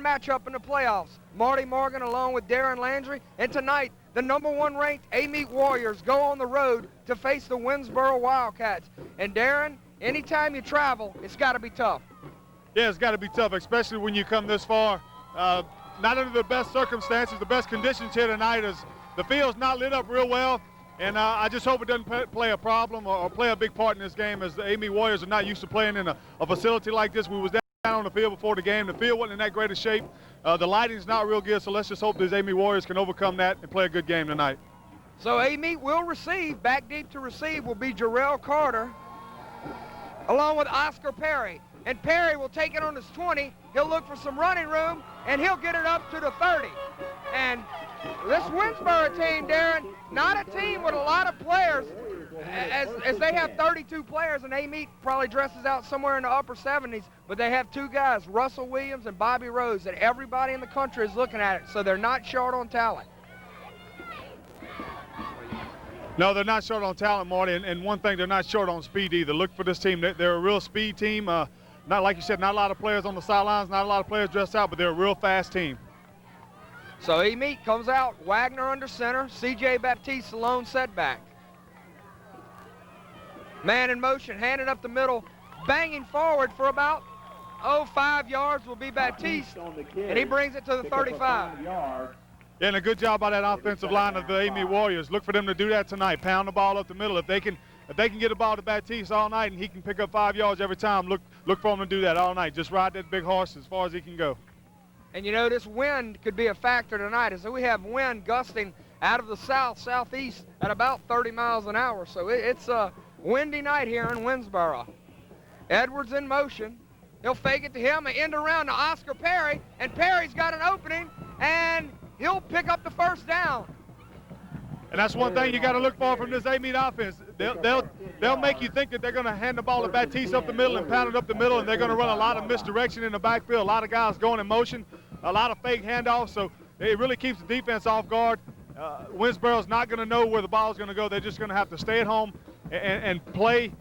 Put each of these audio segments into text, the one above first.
matchup in the playoffs. Marty Morgan along with Darren Landry. And tonight, the #1 ranked Amite Warriors go on the road to face the Winnsboro Wildcats. And Darren, anytime you travel, it's got to be tough. Yeah, it's got to be tough, especially when you come this far. Not under the best circumstances, the best conditions here tonight. Is the field's not lit up real well. And I just hope it doesn't play a problem or play a big part in this game, as the Amite Warriors are not used to playing in a facility like this. We was down on the field before the game. The field wasn't in that great a shape. The lighting's not real good, so let's just hope these Amite Warriors can overcome that and play a good game tonight. So Amite will receive. Back deep to receive will be Jarrell Carter along with Oscar Perry. And Perry will take it on his 20. He'll look for some running room, and he'll get it up to the 30. And this Winsboro team, Darren, not a team with a lot of players, as they have 32 players, and Amite probably dresses out somewhere in the upper 70s, but they have two guys, Russell Williams and Bobby Rose, that everybody in the country is looking at it, so they're not short on talent. No, they're not short on talent, Marty, and one thing, they're not short on speed either. Look for this team. They're a real speed team. Not like you said, not a lot of players on the sidelines, not a lot of players dressed out, but they're a real fast team. So Amite comes out, Wagner under center, C.J. Baptiste alone setback. Man in motion, handed up the middle, banging forward for about, 5 yards will be Baptiste, and he brings it to the 35. Yeah, and a good job by that offensive line of the Amite Warriors. Look for them to do that tonight, pound the ball up the middle. If they can get the ball to Baptiste all night and he can pick up 5 yards every time, look for him to do that all night. Just ride that big horse as far as he can go. And you know, this wind could be a factor tonight, as we have wind gusting out of the southeast at about 30 miles an hour. So it's a windy night here in Winnsboro. Edwards in motion. He'll fake it to him, and end around to Oscar Perry, and Perry's got an opening, and he'll pick up the first down. And that's one thing you got to look for from this Amite offense. They'll make you think that they're going to hand the ball to Baptiste up the middle and pound it up the middle, and they're going to run a lot of misdirection in the backfield. A lot of guys going in motion, a lot of fake handoffs, so it really keeps the defense off guard. Winsboro's not going to know where the ball is going to go. They're just going to have to stay at home and play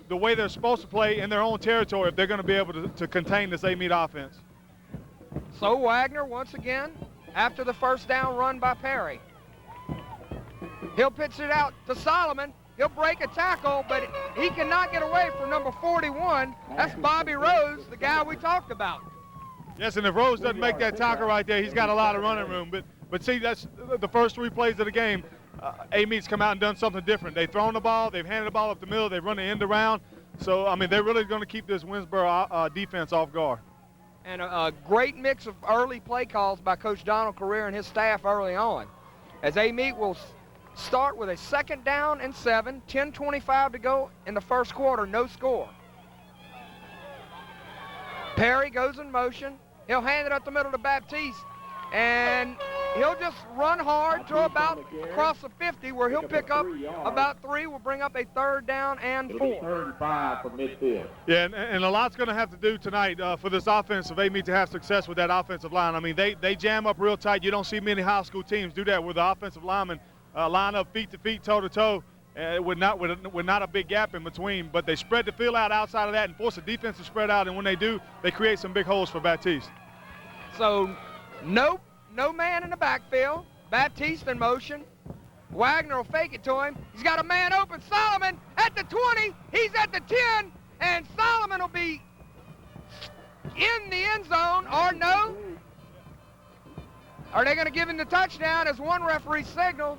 the way they're supposed to play in their own territory if they're going to be able to contain this Amite offense. So Wagner once again after the first down run by Perry. He'll pitch it out to Solomon. He'll break a tackle, but he cannot get away from number 41. That's Bobby Rose, the guy we talked about. Yes, and if Rose doesn't make that tackle right there, he's got a lot of running room. But see, that's the first 3 plays of the game. Amite's come out and done something different. They've thrown the ball, they've handed the ball up the middle, they've run the end around. So, I mean, they're really going to keep this Winsboro defense off guard. And a great mix of early play calls by Coach Donald Career and his staff early on, as Amite will start with a 2nd down and 7, 10:25 to go in the first quarter, no score. Perry goes in motion. He'll hand it up the middle to Baptiste, and he'll just run hard to about across the 50, where he'll pick up about 3, will bring up a 3rd down and 4. 35 from midfield. Yeah, and a lot's going to have to do tonight for this offense of Amite to have success with that offensive line. I mean, they jam up real tight. You don't see many high school teams do that, where the offensive linemen line up feet to feet, toe to toe, with not a big gap in between. But they spread the field out outside of that and force the defense to spread out. And when they do, they create some big holes for Baptiste. So no man in the backfield. Baptiste in motion. Wagner will fake it to him. He's got a man open. Solomon at the 20. He's at the 10. And Solomon will be in the end zone, or no? Are they going to give him the touchdown, as one referee signaled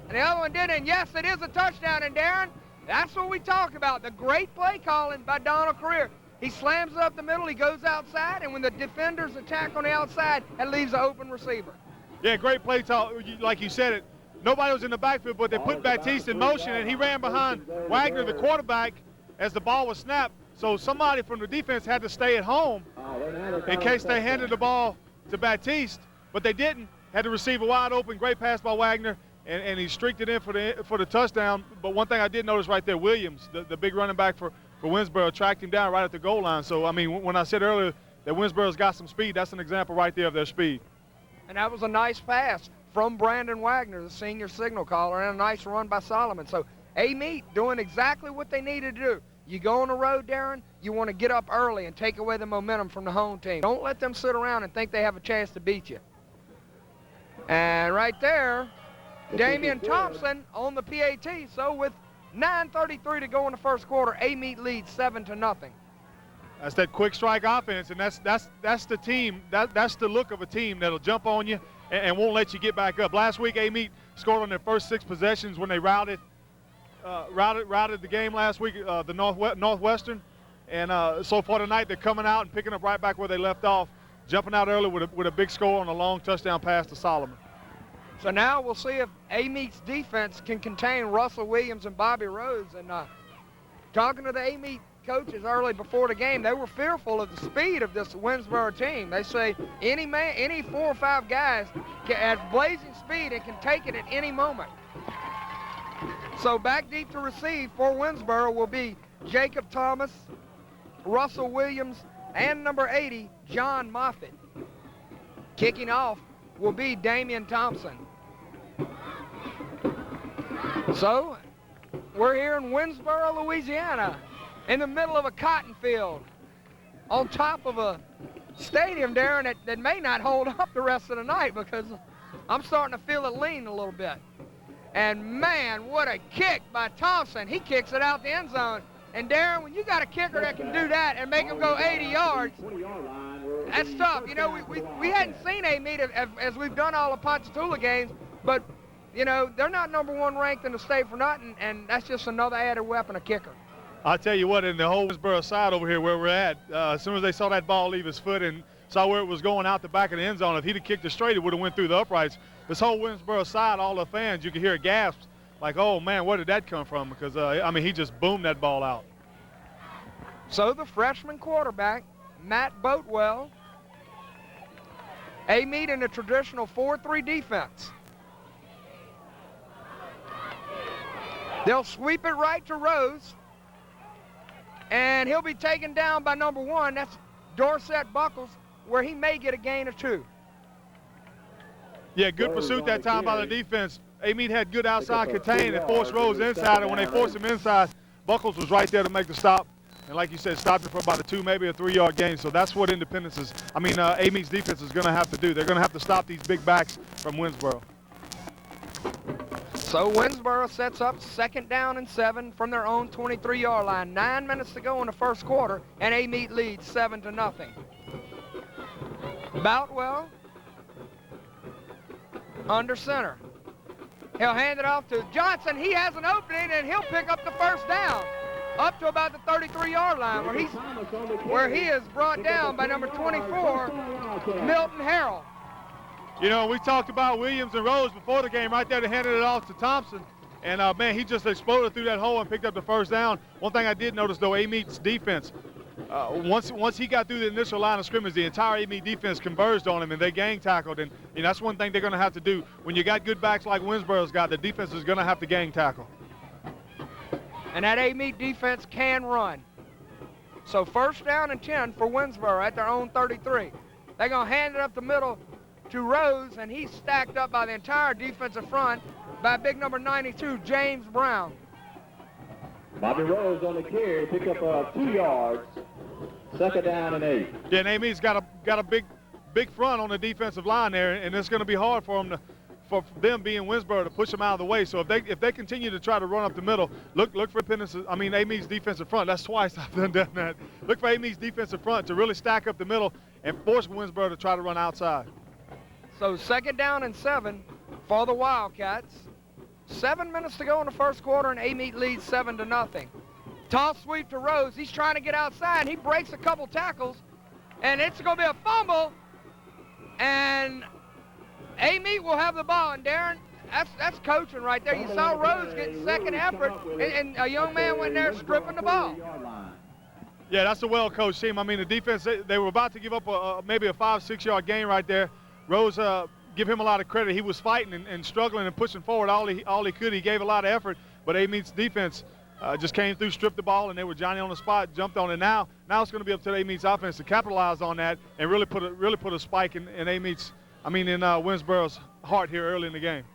and the other one didn't? And yes, it is a touchdown. And Darren, that's what we talk about, the great play calling by Donald Career. He slams it up the middle, he goes outside, and when the defenders attack on the outside, that leaves an open receiver. Yeah, great play call. Like you said it, nobody was in the backfield, but they put Baptiste in motion, and he ran behind Wagner, the quarterback, as the ball was snapped. So somebody from the defense had to stay at home in case they handed the ball to Baptiste, but they didn't. Had the receiver wide open, great pass by Wagner, and he streaked it in for the touchdown. But one thing I did notice right there, Williams, the big running back for Winsboro, tracked him down right at the goal line. So, I mean, when I said earlier that Winsboro's got some speed, that's an example right there of their speed. And that was a nice pass from Brandon Wagner, the senior signal caller, and a nice run by Solomon. So Amite doing exactly what they needed to do. You go on the road, Darren, you want to get up early and take away the momentum from the home team. Don't let them sit around and think they have a chance to beat you. And right there, Damian Thompson on the PAT. So with 9:33 to go in the first quarter, Amite leads 7-0. That's that quick strike offense, and that's the team. That's the look of a team that'll jump on you and won't let you get back up. Last week, Amite scored on their first 6 possessions when they routed the game last week, the Northwestern. And so far tonight, they're coming out and picking up right back where they left off, jumping out early with a big score on a long touchdown pass to Solomon. So now we'll see if Amite's defense can contain Russell Williams and Bobby Rhodes. And talking to the Amite coaches early before the game, they were fearful of the speed of this Winsboro team. They say any 4 or 5 guys have blazing speed and can take it at any moment. So back deep to receive for Winsboro will be Jacob Thomas, Russell Williams, and number 80, John Moffitt. Kicking off will be Damian Thompson. So we're here in Winnsboro, Louisiana, in the middle of a cotton field, on top of a stadium, Darren, that may not hold up the rest of the night, because I'm starting to feel it lean a little bit. And man, what a kick by Thompson. He kicks it out the end zone. And Darren, when you got a kicker that can do that and make him go 80 yards, that's tough. You know, we hadn't seen Amite as we've done all the Ponchatoula games, but, you know, they're not #1 ranked in the state for nothing, and that's just another added weapon, a kicker. I'll tell you what, in the whole Winsboro side over here where we're at, as soon as they saw that ball leave his foot and saw where it was going out the back of the end zone, if he'd have kicked it straight, it would have went through the uprights. This whole Winsboro side, all the fans, you could hear gasps like, oh, man, where did that come from? Because, I mean, he just boomed that ball out. So the freshman quarterback, Matt Boatwell, Amite in a traditional 4-3 defense. They'll sweep it right to Rose, and he'll be taken down by number 1. That's Dorset Buckles, where he may get a gain of 2. Yeah, good pursuit that time by the defense. Amite had good outside contain and forced Rose inside, and when they forced him inside, Buckles was right there to make the stop. And like you said, stopped it for about a 2, maybe a 3-yard gain. So that's what Independence is. Amite's defense is going to have to do. They're going to have to stop these big backs from Winsboro. So Winsboro sets up 2nd down and 7 from their own 23-yard line. 9 minutes to go in the first quarter, and Amite leads 7-0. Boutwell under center. He'll hand it off to Johnson. He has an opening, and he'll pick up the first down up to about the 33-yard line, where he is brought down by number 24, Milton Harrell. You know, we talked about Williams and Rose before the game right there. They handed it off to Thompson. And, man, he just exploded through that hole and picked up the first down. One thing I did notice, though, Amite's defense, once he got through the initial line of scrimmage, the entire Amite defense converged on him, and they gang tackled. And that's one thing they're going to have to do. When you got good backs like Winsboro's got, the defense is going to have to gang tackle. And that Amite defense can run. So 1st down and 10 for Winsboro at their own 33. They're going to hand it up the middle to Rose, and he's stacked up by the entire defensive front by big number 92, James Brown. Bobby Rose on the carry, pick up 2 yards. 2nd down and 8. Yeah, and Amite's got a big front on the defensive line there, and it's going to be hard for them being Winsboro to push them out of the way. So if they continue to try to run up the middle, look for Amite's defensive front. That's twice I've done that. Look for Amite's defensive front to really stack up the middle and force Winsboro to try to run outside. So 2nd down and 7 for the Wildcats. 7 minutes to go in the first quarter, and Amite leads 7-0. Toss sweep to Rose. He's trying to get outside. He breaks a couple tackles, and it's going to be a fumble. And Amite will have the ball. And Darren, that's coaching right there. You saw Rose get second effort, and a young man went there stripping the ball. Yeah, that's a well-coached team. I mean, the defense, they were about to give up maybe a 5-6-yard gain right there. Rose, give him a lot of credit. He was fighting and struggling and pushing forward all he could. He gave a lot of effort, but Amite's defense just came through, stripped the ball, and they were Johnny on the spot, jumped on it. Now it's going to be up to Amite's offense to capitalize on that and really put a spike in Winsboro's heart here early in the game.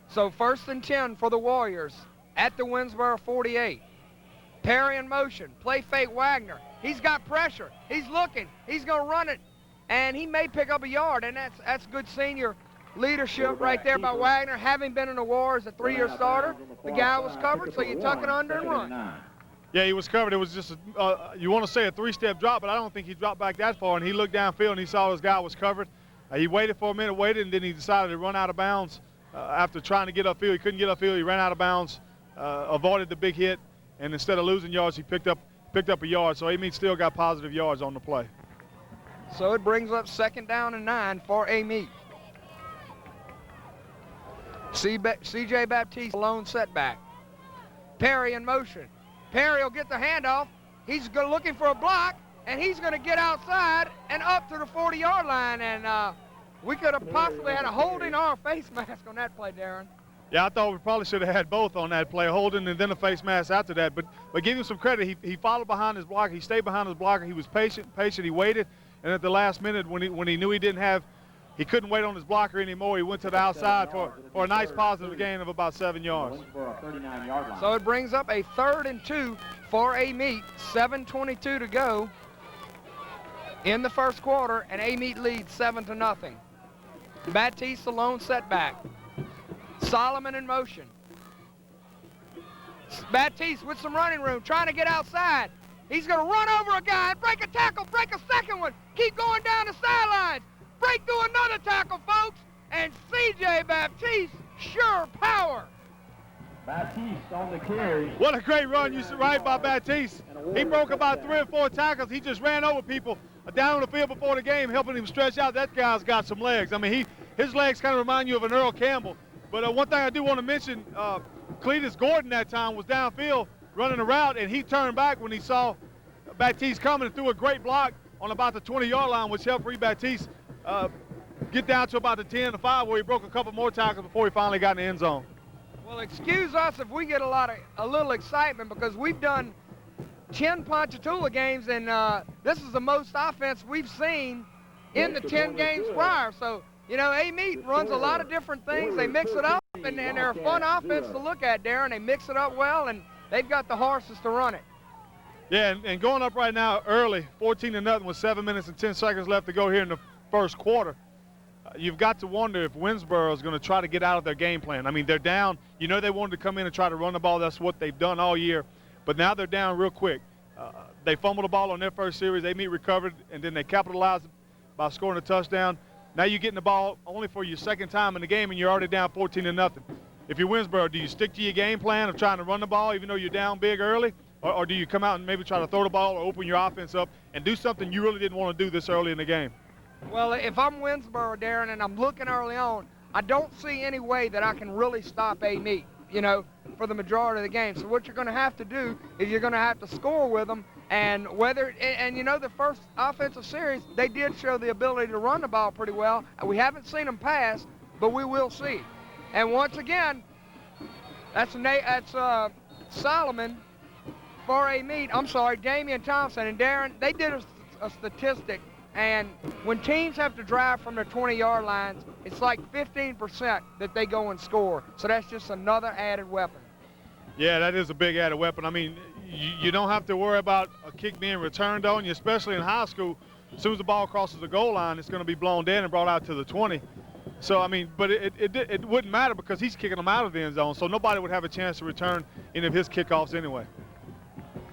So 1st and 10 for the Warriors at the Winsboro 48. Perry in motion, play fake Wagner. He's got pressure, he's looking, he's gonna run it, and he may pick up a yard, and that's good senior leadership right there by Wagner. Having been in the war as a 3-year starter, the guy was covered, so you tuck it under and run. Yeah, he was covered. It was just, you want to say a 3-step drop, but I don't think he dropped back that far, and he looked downfield and he saw his guy was covered. He waited for a minute, and then he decided to run out of bounds after trying to get upfield. He couldn't get upfield. He ran out of bounds, avoided the big hit, and instead of losing yards, he picked up a yard. So Amite still got positive yards on the play. So it brings up 2nd down and 9 for Amite. C.J. Baptiste, lone setback. Perry in motion. Perry will get the handoff. He's looking for a block, and he's going to get outside and up to the 40-yard line. And we could have possibly had a holding or a face mask on that play, Darren. Yeah, I thought we probably should have had both on that play, holding and then a face mask after that. But give him some credit. He followed behind his blocker. He stayed behind his blocker. He was patient. He waited. And at the last minute, when he knew he couldn't wait on his blocker anymore, he went to the outside for a nice positive gain of about 7 yards. So it brings up a 3rd and 2 for Amite. 7:22 to go in the first quarter, and Amite leads 7-0. Baptiste, the lone setback. Solomon in motion. Baptiste with some running room, trying to get outside. He's going to run over a guy and break a tackle, break a second one, keep going down the sidelines, break through another tackle, folks, and C.J. Baptiste, sure power. Baptiste on the carry. What a great run you right by Baptiste. He broke about 3 or 4 tackles. He just ran over people down on the field before the game, helping him stretch out. That guy's got some legs. I mean, his legs kind of remind you of an Earl Campbell. But one thing I do want to mention, Cletus Gordon that time was downfield running a route, and he turned back when he saw Baptiste coming and threw a great block on about the 20-yard line, which helped free Baptiste get down to about the 10-5, where he broke a couple more tackles before he finally got in the end zone. Well, excuse us if we get a little excitement, because we've done 10 Ponchatoula games, and this is the most offense we've seen in the 10 games prior. So, you know, Amite runs a lot of different things. They mix it up, and they're a fun offense to look at, Darren. They mix it up well, and they've got the horses to run it. Yeah, and going up right now early, 14-0 with 7 minutes and 10 seconds left to go here in the first quarter. You've got to wonder if Winsboro is going to try to get out of their game plan. I mean, they're down. You know they wanted to come in and try to run the ball. That's what they've done all year. But now they're down real quick. They fumbled the ball on their first series. Amite recovered, and then they capitalized by scoring a touchdown. Now you're getting the ball only for your 2nd time in the game, and you're already down 14-0. If you're Winsboro, do you stick to your game plan of trying to run the ball even though you're down big early? Or do you come out and maybe try to throw the ball or open your offense up and do something you really didn't want to do this early in the game? Well, if I'm Winsboro, Darren, and I'm looking early on, I don't see any way that I can really stop Amite, you know, for the majority of the game. So what you're going to have to do is you're going to have to score with them. And you know, the first offensive series, they did show the ability to run the ball pretty well. We haven't seen them pass, but we will see. And once again, that's Solomon for Amite. I'm sorry, Damian Thompson. And Darren, they did a statistic. And when teams have to drive from their 20-yard lines, it's like 15% that they go and score. So that's just another added weapon. Yeah, that is a big added weapon. I mean, you don't have to worry about a kick being returned on you, especially in high school. As soon as the ball crosses the goal line, it's going to be blown dead and brought out to the 20. So, I mean, but it wouldn't matter because he's kicking them out of the end zone, so nobody would have a chance to return any of his kickoffs anyway.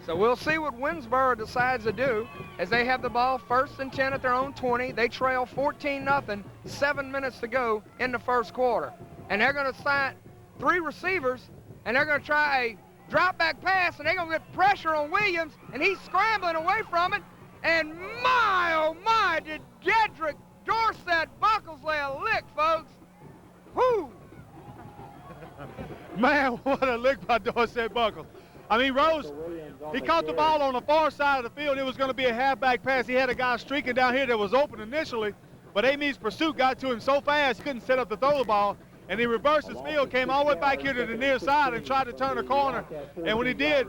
So we'll see what Winsboro decides to do as they have the ball 1st and 10 at their own 20. They trail 14-0, 7 minutes to go in the first quarter. And they're going to sign 3 receivers, and they're going to try a drop-back pass, and they're going to get pressure on Williams, and he's scrambling away from it. And my, oh my, did Jedrick Dorsett Buckles lay a lick, folks. Whoo! Man, what a lick by Dorsett Buckles. I mean, Rose, he caught the ball on the far side of the field. It was going to be a halfback pass. He had a guy streaking down here that was open initially, but Amite's pursuit got to him so fast he couldn't set up to throw the ball, and he reversed his field, came all the way back here to the near side and tried to turn the corner. And when he did,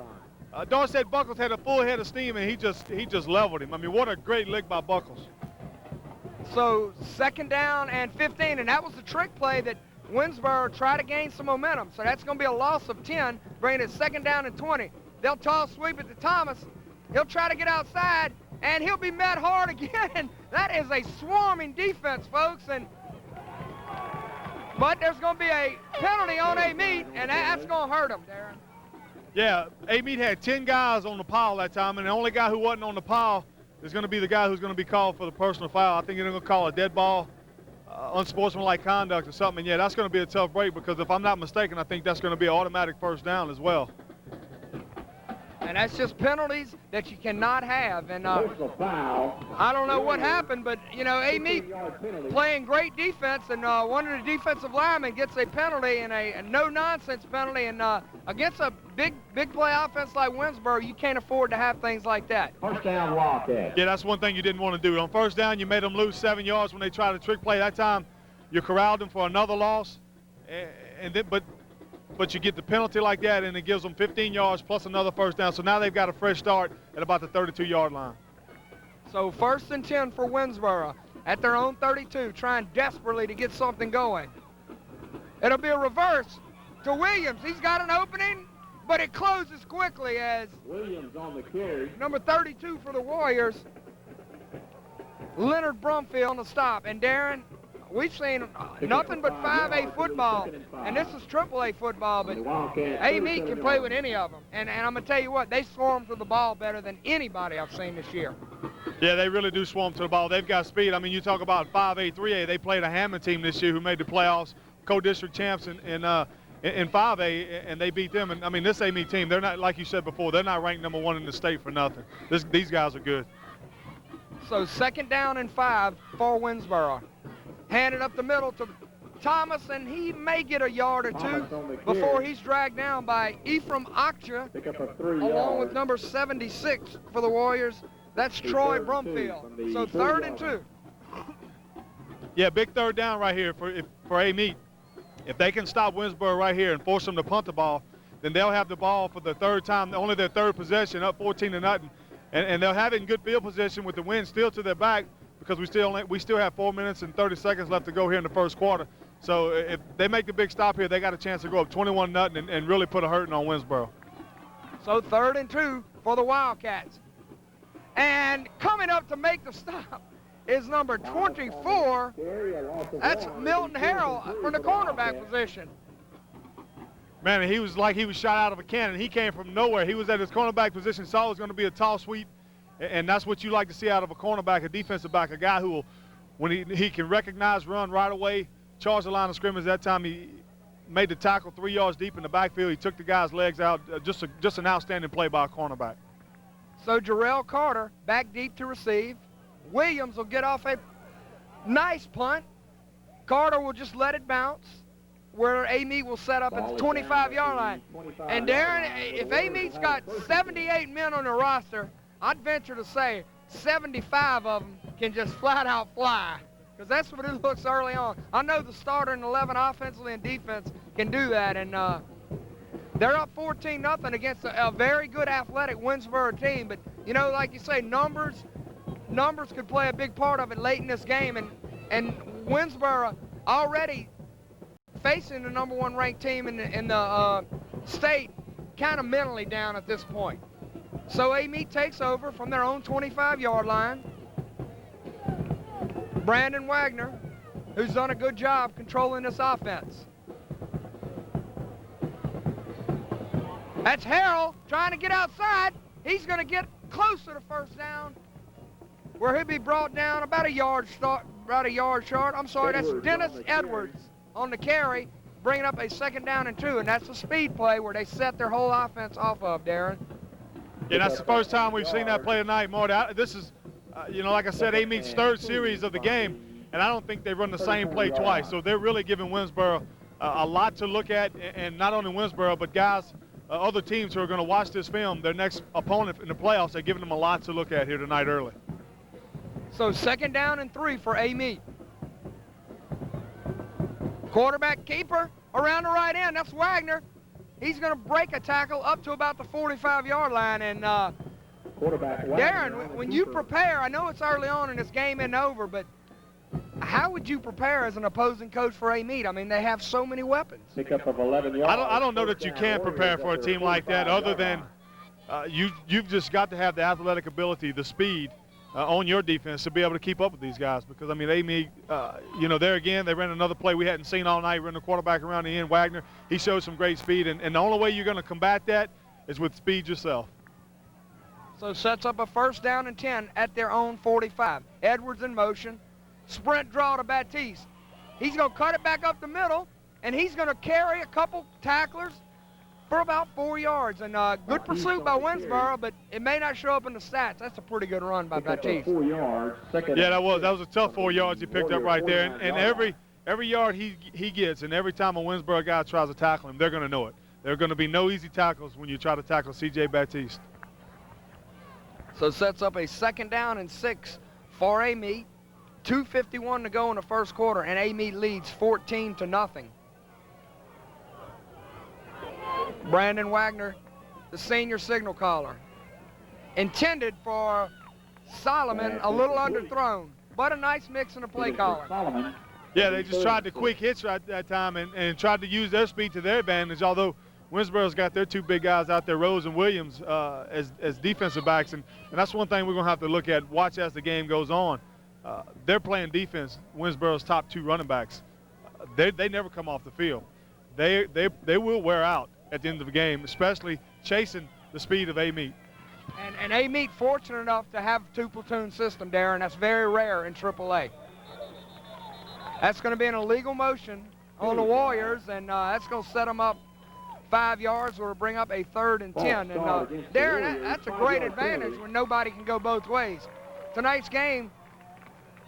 Dorsett Buckles had a full head of steam, and he just leveled him. I mean, what a great lick by Buckles. So 2nd down and 15, and that was the trick play that Winsboro tried to gain some momentum. So that's going to be a loss of 10, bringing it 2nd down and 20. They'll toss sweep it to Thomas. He'll try to get outside, and he'll be met hard again. That is a swarming defense, folks. But there's going to be a penalty on Amite, and that's going to hurt him, Darren. Yeah, Amite had 10 guys on the pile that time, and the only guy who wasn't on the pile is going to be the guy who's going to be called for the personal foul. I think they're going to call a dead ball, unsportsmanlike conduct or something. And yeah, that's going to be a tough break because if I'm not mistaken, I think that's going to be an automatic first down as well. And that's just penalties that you cannot have. And I don't know what happened, but, you know, Amite playing great defense, and one of the defensive linemen gets a penalty and a no-nonsense penalty. And against a big play offense like Winsboro, you can't afford to have things like that. First down, Wildcats. Yeah, that's one thing you didn't want to do. On first down, you made them lose 7 yards when they tried to trick play. That time, you corralled them for another loss. But you get the penalty like that, and it gives them 15 yards plus another first down. So now they've got a fresh start at about the 32-yard line. So 1st and 10 for Winsboro at their own 32, trying desperately to get something going. It'll be a reverse to Williams. He's got an opening, but it closes quickly as Williams on the carry. number 32 for the Warriors, Leonard Brumfield on the stop. And Darren, we've seen nothing but 5A football, and this is AAA football, but Amite can play with any of them. And I'm going to tell you what, they swarm to the ball better than anybody I've seen this year. Yeah, they really do swarm to the ball. They've got speed. I mean, you talk about 5A, 3A. They played a Hammond team this year who made the playoffs, co-district champs in 5A, and they beat them. And, I mean, this Amite team, they're not, like you said before, they're not ranked #1 in the state for nothing. These guys are good. So 2nd down and 5 for Winsboro. Handed up the middle to Thomas, and he may get a yard or two before he's dragged down by Ephraim Akcha, along with number 76 for the Warriors. That's Troy Brumfield. So 3rd and 2. Yeah, big third down right here for Amite. If they can stop Winsboro right here and force them to punt the ball, then they'll have the ball for the third time, only their third possession, up 14-0, and they'll have it in good field position with the wind still to their back, because we still have 4 minutes and 30 seconds left to go here in the first quarter. So if they make the big stop here, they got a chance to go up 21-0 and really put a hurting on Winsboro. So 3rd and 2 for the Wildcats. And coming up to make the stop is number 24. That's Milton Harrell from the cornerback position. Man, he was like he was shot out of a cannon. He came from nowhere. He was at his cornerback position, saw it was going to be a tall sweep. And that's what you like to see out of a cornerback, a defensive back, a guy who will, when he can recognize, run right away, charge the line of scrimmage. That time he made the tackle 3 yards deep in the backfield. He took the guy's legs out. Just an outstanding play by a cornerback. So Jarrell Carter back deep to receive. Williams will get off a nice punt. Carter will just let it bounce, where Amite will set up at the 25-yard line. And Darren, if Amite's got 78 men on the roster, I'd venture to say 75 of them can just flat out fly, because that's what it looks early on. I know the starter in 11 offensively and defense can do that, and they're up 14-0 against a very good athletic Winsboro team. But, you know, like you say, numbers could play a big part of it late in this game, and Winsboro already facing the #1 ranked team in the state, kind of mentally down at this point. So Amite takes over from their own 25-yard line. Brandon Wagner, who's done a good job controlling this offense. That's Harrell trying to get outside. He's going to get closer to first down, where he'll be brought down about a yard short. I'm sorry, that's Dennis Edwards on the carry, bringing up a 2nd down and 2, and that's a speed play where they set their whole offense off of, Darren. Yeah, that's the first time we've seen that play tonight, Marty. This is, like I said, Amite's 3rd series of the game, and I don't think they run the same play twice. So they're really giving Winsboro a lot to look at, and not only Winsboro, but guys, other teams who are going to watch this film, their next opponent in the playoffs, they're giving them a lot to look at here tonight early. So 2nd down and 3 for Amite. Quarterback keeper around the right end, that's Wagner. He's going to break a tackle up to about the 45-yard line. And Darren, when you prepare, I know it's early on and this game isn't over, but how would you prepare as an opposing coach for Amite? I mean, they have so many weapons. Pickup of 11 yards. I don't know that you can prepare for a team like that other than you've just got to have the athletic ability, the speed on your defense to be able to keep up with these guys. Because, I mean, Amite, there again, they ran another play we hadn't seen all night, running the quarterback around the end, Wagner. He showed some great speed, and the only way you're going to combat that is with speed yourself. So sets up a 1st down and 10 at their own 45. Edwards in motion. Sprint draw to Baptiste. He's going to cut it back up the middle, and he's going to carry a couple tacklers for about 4 yards. And good pursuit by Winsboro, but it may not show up in the stats. That's a pretty good run by Baptiste. 4 yards. Yeah, that was a tough 4 yards he picked up right there. And every yard he gets, and every time a Winsboro guy tries to tackle him, they're going to know it. There are going to be no easy tackles when you try to tackle C.J. Baptiste. So sets up a 2nd down and 6 for Amite. 2:51 to go in the 1st quarter, and Amite leads 14-0. Brandon Wagner, the senior signal caller. Intended for Solomon, a little underthrown, but a nice mix in the play caller. Yeah, they just tried the quick hits right that time and tried to use their speed to their advantage, although Winsboro's got their 2 big guys out there, Rose and Williams, as defensive backs. And that's one thing we're going to have to look at, watch as the game goes on. They're playing defense, Winsboro's top 2 running backs. They never come off the field. They will wear out at the end of the game, especially chasing the speed of Amite. And Amite fortunate enough to have a 2-platoon system, Darren. That's very rare in AAA. That's going to be an illegal motion on the Warriors, and that's going to set them up 5 yards, or bring up a 3rd and 10. And Darren, that's a great advantage when nobody can go both ways. Tonight's game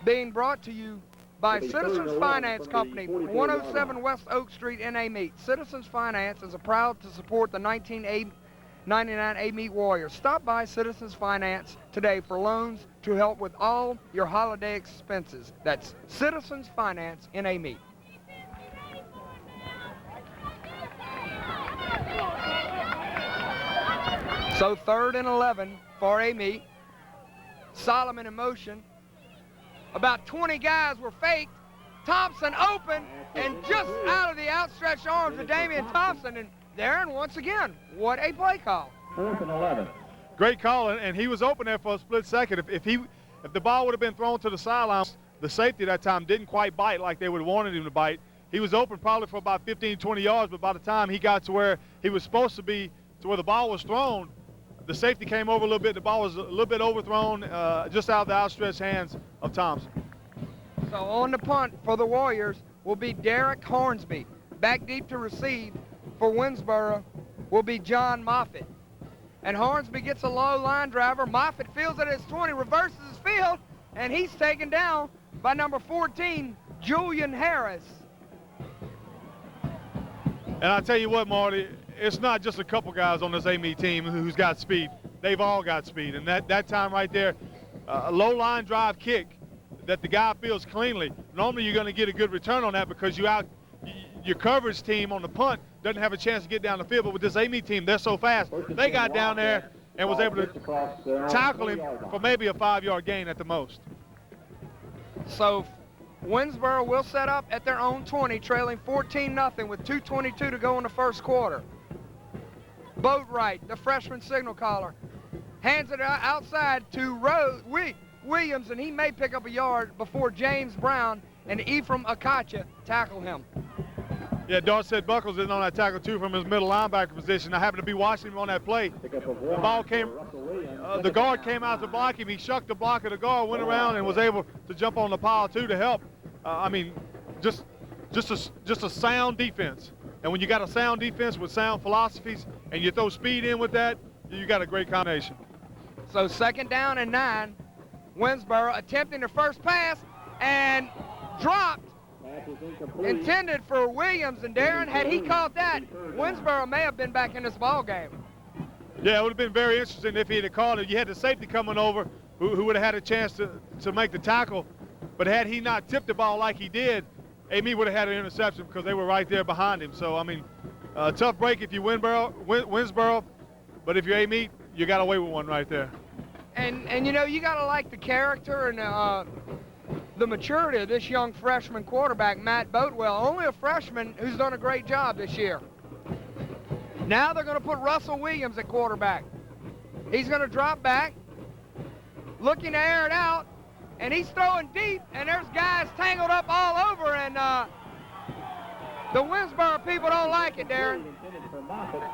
being brought to you by Citizens Finance Company, 107 West Oak Street in Amite. Citizens Finance is proud to support the 1999 Amite Warriors. Stop by Citizens Finance today for loans to help with all your holiday expenses. That's Citizens Finance in Amite. So 3rd and 11 for Amite. Solomon in motion. About 20 guys were faked. Thompson open, and just out of the outstretched arms of Damian Thompson. And Darren, once again, what a play call. 4th and 11. Great call, and he was open there for a split second. If the ball would have been thrown to the sidelines, the safety that time didn't quite bite like they would have wanted him to bite. He was open probably for about 15, 20 yards, but by the time he got to where he was supposed to be, to where the ball was thrown, the safety came over a little bit. The ball was a little bit overthrown, just out of the outstretched hands of Thompson. So on the punt for the Warriors will be Derek Hornsby. Back deep to receive for Winsboro will be John Moffitt. And Hornsby gets a low line driver. Moffitt fields it at his 20, reverses his field, and he's taken down by number 14, Julian Harris. And I tell you what, Marty, it's not just a couple guys on this Amite team who's got speed. They've all got speed. And that time right there, a low line drive kick that the guy feels cleanly. Normally you're going to get a good return on that because your coverage team on the punt doesn't have a chance to get down the field. But with this Amite team, they're so fast. They got down there and was able to tackle him for maybe a 5-yard gain at the most. So Winsboro will set up at their own 20, trailing 14-0 with 2:22 to go in the 1st quarter. Boatwright, the freshman signal caller, hands it outside to Williams, and he may pick up a yard before James Brown and Ephraim Akacha tackle him. Yeah, Darcet Buckles is on that tackle too from his middle linebacker position. I happened to be watching him on that play. The ball came, the guard came out to block him. He shucked the block of the guard, went around and was able to jump on the pile too to help. I mean, just a sound defense. And when you got a sound defense with sound philosophies and you throw speed in with that, you got a great combination. So 2nd down and 9. Winsboro attempting the first pass and dropped. Intended for Williams, and Darren, had he caught that, Winsboro may have been back in this ball game. Yeah, it would have been very interesting if he had caught it. You had the safety coming over who would have had a chance to make the tackle, but had he not tipped the ball like he did, Amite would have had an interception because they were right there behind him. So, I mean, tough break if you Winsboro, but if you're Amite, you got away with one right there. And you know, you got to like the character and the maturity of this young freshman quarterback, Matt Boatwell. Only a freshman who's done a great job this year. Now they're going to put Russell Williams at quarterback. He's going to drop back, looking to air it out, and he's throwing deep, and there's guys tangled up all over, and the Winsboro people don't like it, Darren.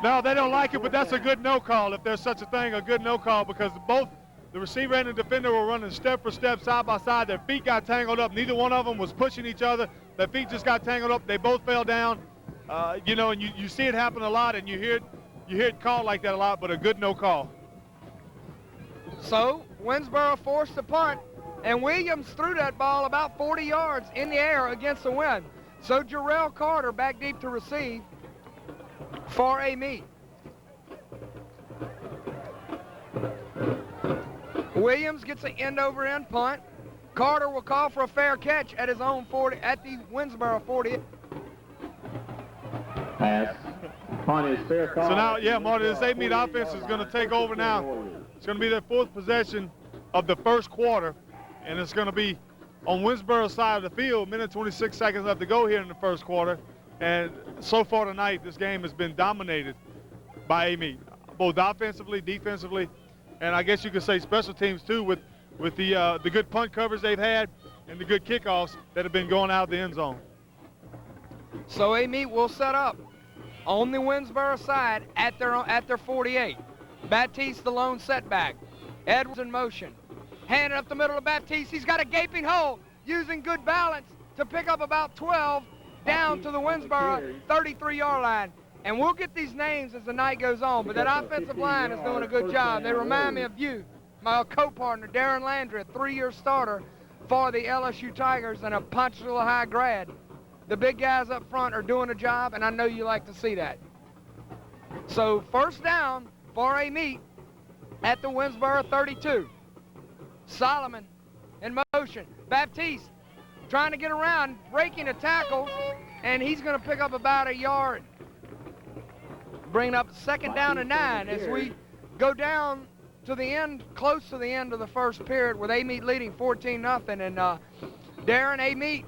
No, they don't like it, but that's a good no call, if there's such a thing, a good no call, because both the receiver and the defender were running step for step, side by side. Their feet got tangled up. Neither one of them was pushing each other. Their feet just got tangled up. They both fell down. You know, and you see it happen a lot, and you hear it called like that a lot, but a good no call. So Winsboro forced the punt, and Williams threw that ball about 40 yards in the air against the wind. So Jarrell Carter back deep to receive for Amite. Williams gets an end-over-end punt. Carter will call for a fair catch at his own 40, at the Winsboro 40. Pass. Punt is fair call. So now, yeah, Marty, this Amite offense is going to take over now. It's going to be their fourth possession of the first quarter, and it's going to be on Winsboro's side of the field. Minute 26 seconds left to go here in the first quarter. And so far tonight, this game has been dominated by Amite, both offensively, defensively, and I guess you could say special teams too, with the good punt covers they've had and the good kickoffs that have been going out of the end zone. So Amite will set up on the Winsboro side at their 48. Baptiste the lone setback. Edwards in motion. Hand it up the middle of Baptiste. He's got a gaping hole, using good balance to pick up about 12 down to the Winsboro 33-yard line. And we'll get these names as the night goes on, but that offensive line is doing a good job. They remind me of you, my co-partner, Darren Landry, a 3-year starter for the LSU Tigers and a Ponchatoula High grad. The big guys up front are doing a job, and I know you like to see that. So first down for Amite at the Winsboro 32. Solomon in motion. Baptiste trying to get around, breaking a tackle, and he's going to pick up about a yard. Bringing up second down and 9 as we go down to the end, close to the end of the first period with Amite leading 14-0. And Darren, Amite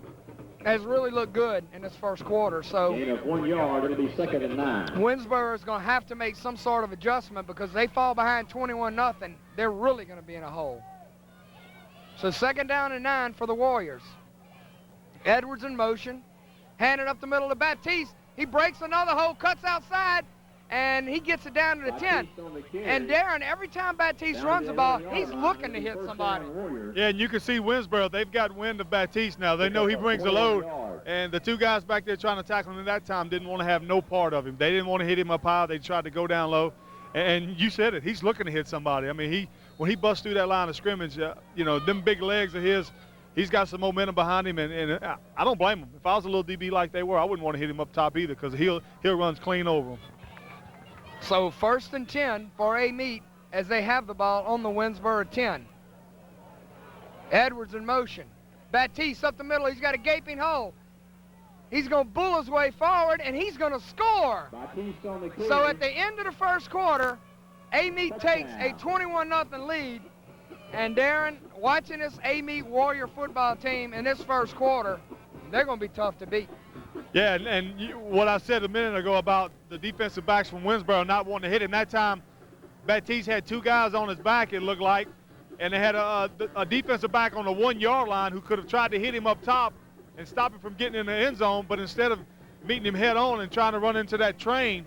has really looked good in this first quarter. So gain of 1 yard, it'll be second and 9. Winsboro is going to have to make some sort of adjustment because they fall behind 21-0. They're really going to be in a hole. So second down and 9 for the Warriors. Edwards in motion. Handed up the middle to Baptiste. He breaks another hole, cuts outside, and he gets it down to the 10. And Darren, every time Baptiste runs the ball, he's looking to hit somebody. Yeah, and you can see Winsboro, they've got wind of Baptiste now. They know he brings the load. And the two guys back there trying to tackle him at that time didn't want to have no part of him. They didn't want to hit him up high. They tried to go down low. And you said it, he's looking to hit somebody. I mean, when he busts through that line of scrimmage, you know, them big legs of his, he's got some momentum behind him, and I don't blame him. If I was a little DB like they were, I wouldn't want to hit him up top either because he'll run clean over him. So first and 10 for Amite as they have the ball on the Winsboro 10. Edwards in motion. Baptiste up the middle. He's got a gaping hole. He's going to bull his way forward, and he's going to score. So at the end of the first quarter, Amite takes a 21-0 lead. And Darren, watching this Amite Warrior football team in this first quarter, they're going to be tough to beat. Yeah, and what I said a minute ago about the defensive backs from Winsboro not wanting to hit him, that time Baptiste had two guys on his back, it looked like, and they had a defensive back on the 1 yard line who could have tried to hit him up top and stop him from getting in the end zone, but instead of meeting him head on and trying to run into that train,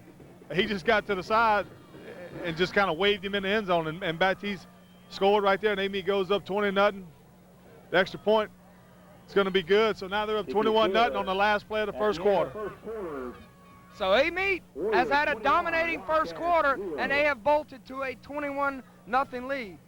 he just got to the side and just kind of waved him in the end zone, and Baptiste scored right there, and Amite goes up 20-0. The extra point is going to be good. So now they're up 21-0 on the last play of the first quarter. So Amite has had a dominating first quarter, and they have bolted to a 21-0 lead.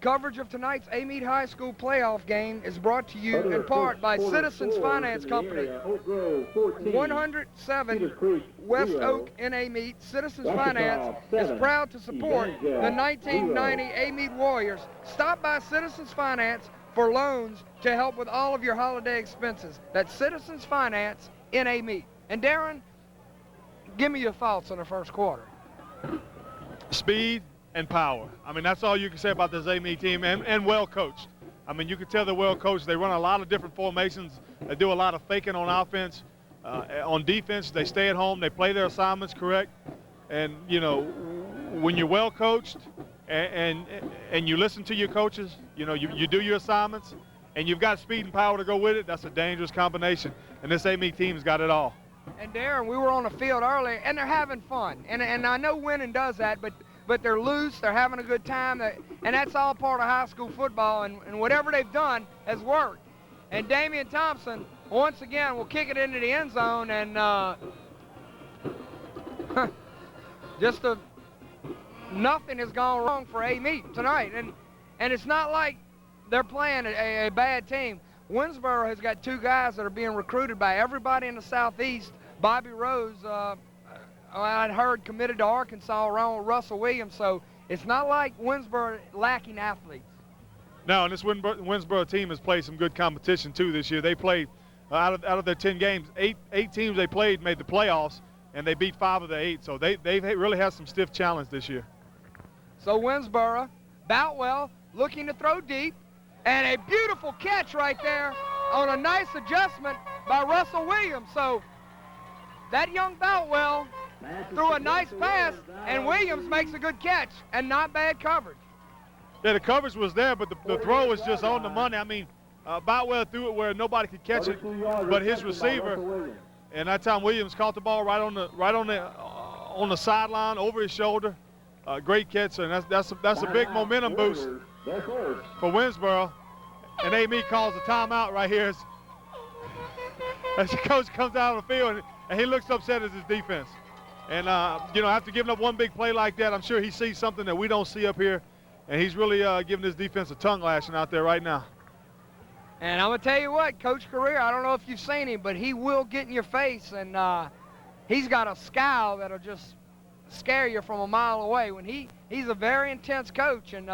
Coverage of tonight's Amite High School playoff game is brought to you in part by Citizens Finance Company. 107 West Oak in Amite. Citizens Finance is proud to support the 1990 Amite Warriors. Stop by Citizens Finance for loans to help with all of your holiday expenses. That's Citizens Finance in Amite. And Darren, give me your thoughts on the first quarter. Speed and power. I mean, that's all you can say about this Amite team, and well coached. I mean, you can tell they're well coached. They run a lot of different formations. They do a lot of faking on offense. On defense, they stay at home. They play their assignments correct. And, you know, when you're well coached and you listen to your coaches, you know, you do your assignments, and you've got speed and power to go with it, that's a dangerous combination. And this Amite team's got it all. And Darren, we were on the field earlier, and they're having fun. And I know winning does that, but they're loose, they're having a good time, and that's all part of high school football, and whatever they've done has worked. And Damian Thompson, once again, will kick it into the end zone, and nothing has gone wrong for Amite tonight. And it's not like they're playing a bad team. Winsboro has got two guys that are being recruited by everybody in the Southeast. Bobby Rose, I'd heard, committed to Arkansas along with Russell Williams, so it's not like Winsboro lacking athletes. No, and this Winsboro team has played some good competition too this year. They played out of their 10 games, eight teams they played made the playoffs, and they beat 5 of the 8. So they really had some stiff challenge this year. So Winsboro, Boutwell looking to throw deep, and a beautiful catch right there on a nice adjustment by Russell Williams. So that young Boutwell threw a nice pass, and Williams makes a good catch, and not bad coverage. Yeah, the coverage was there, but the throw was just on the money. I mean, Boutwell threw it where nobody could catch it, but his receiver. And that time Williams caught the ball right on the sideline over his shoulder. Great catch, and that's a big momentum boost for Winsboro. And Amite calls a timeout right here as the coach comes out on the field, and he looks upset at his defense. And you know, after giving up one big play like that, I'm sure he sees something that we don't see up here. And he's really giving his defense a tongue lashing out there right now. And I'm going to tell you what, Coach Career, I don't know if you've seen him, but he will get in your face, and he's got a scowl that'll just scare you from a mile away. When he's a very intense coach, and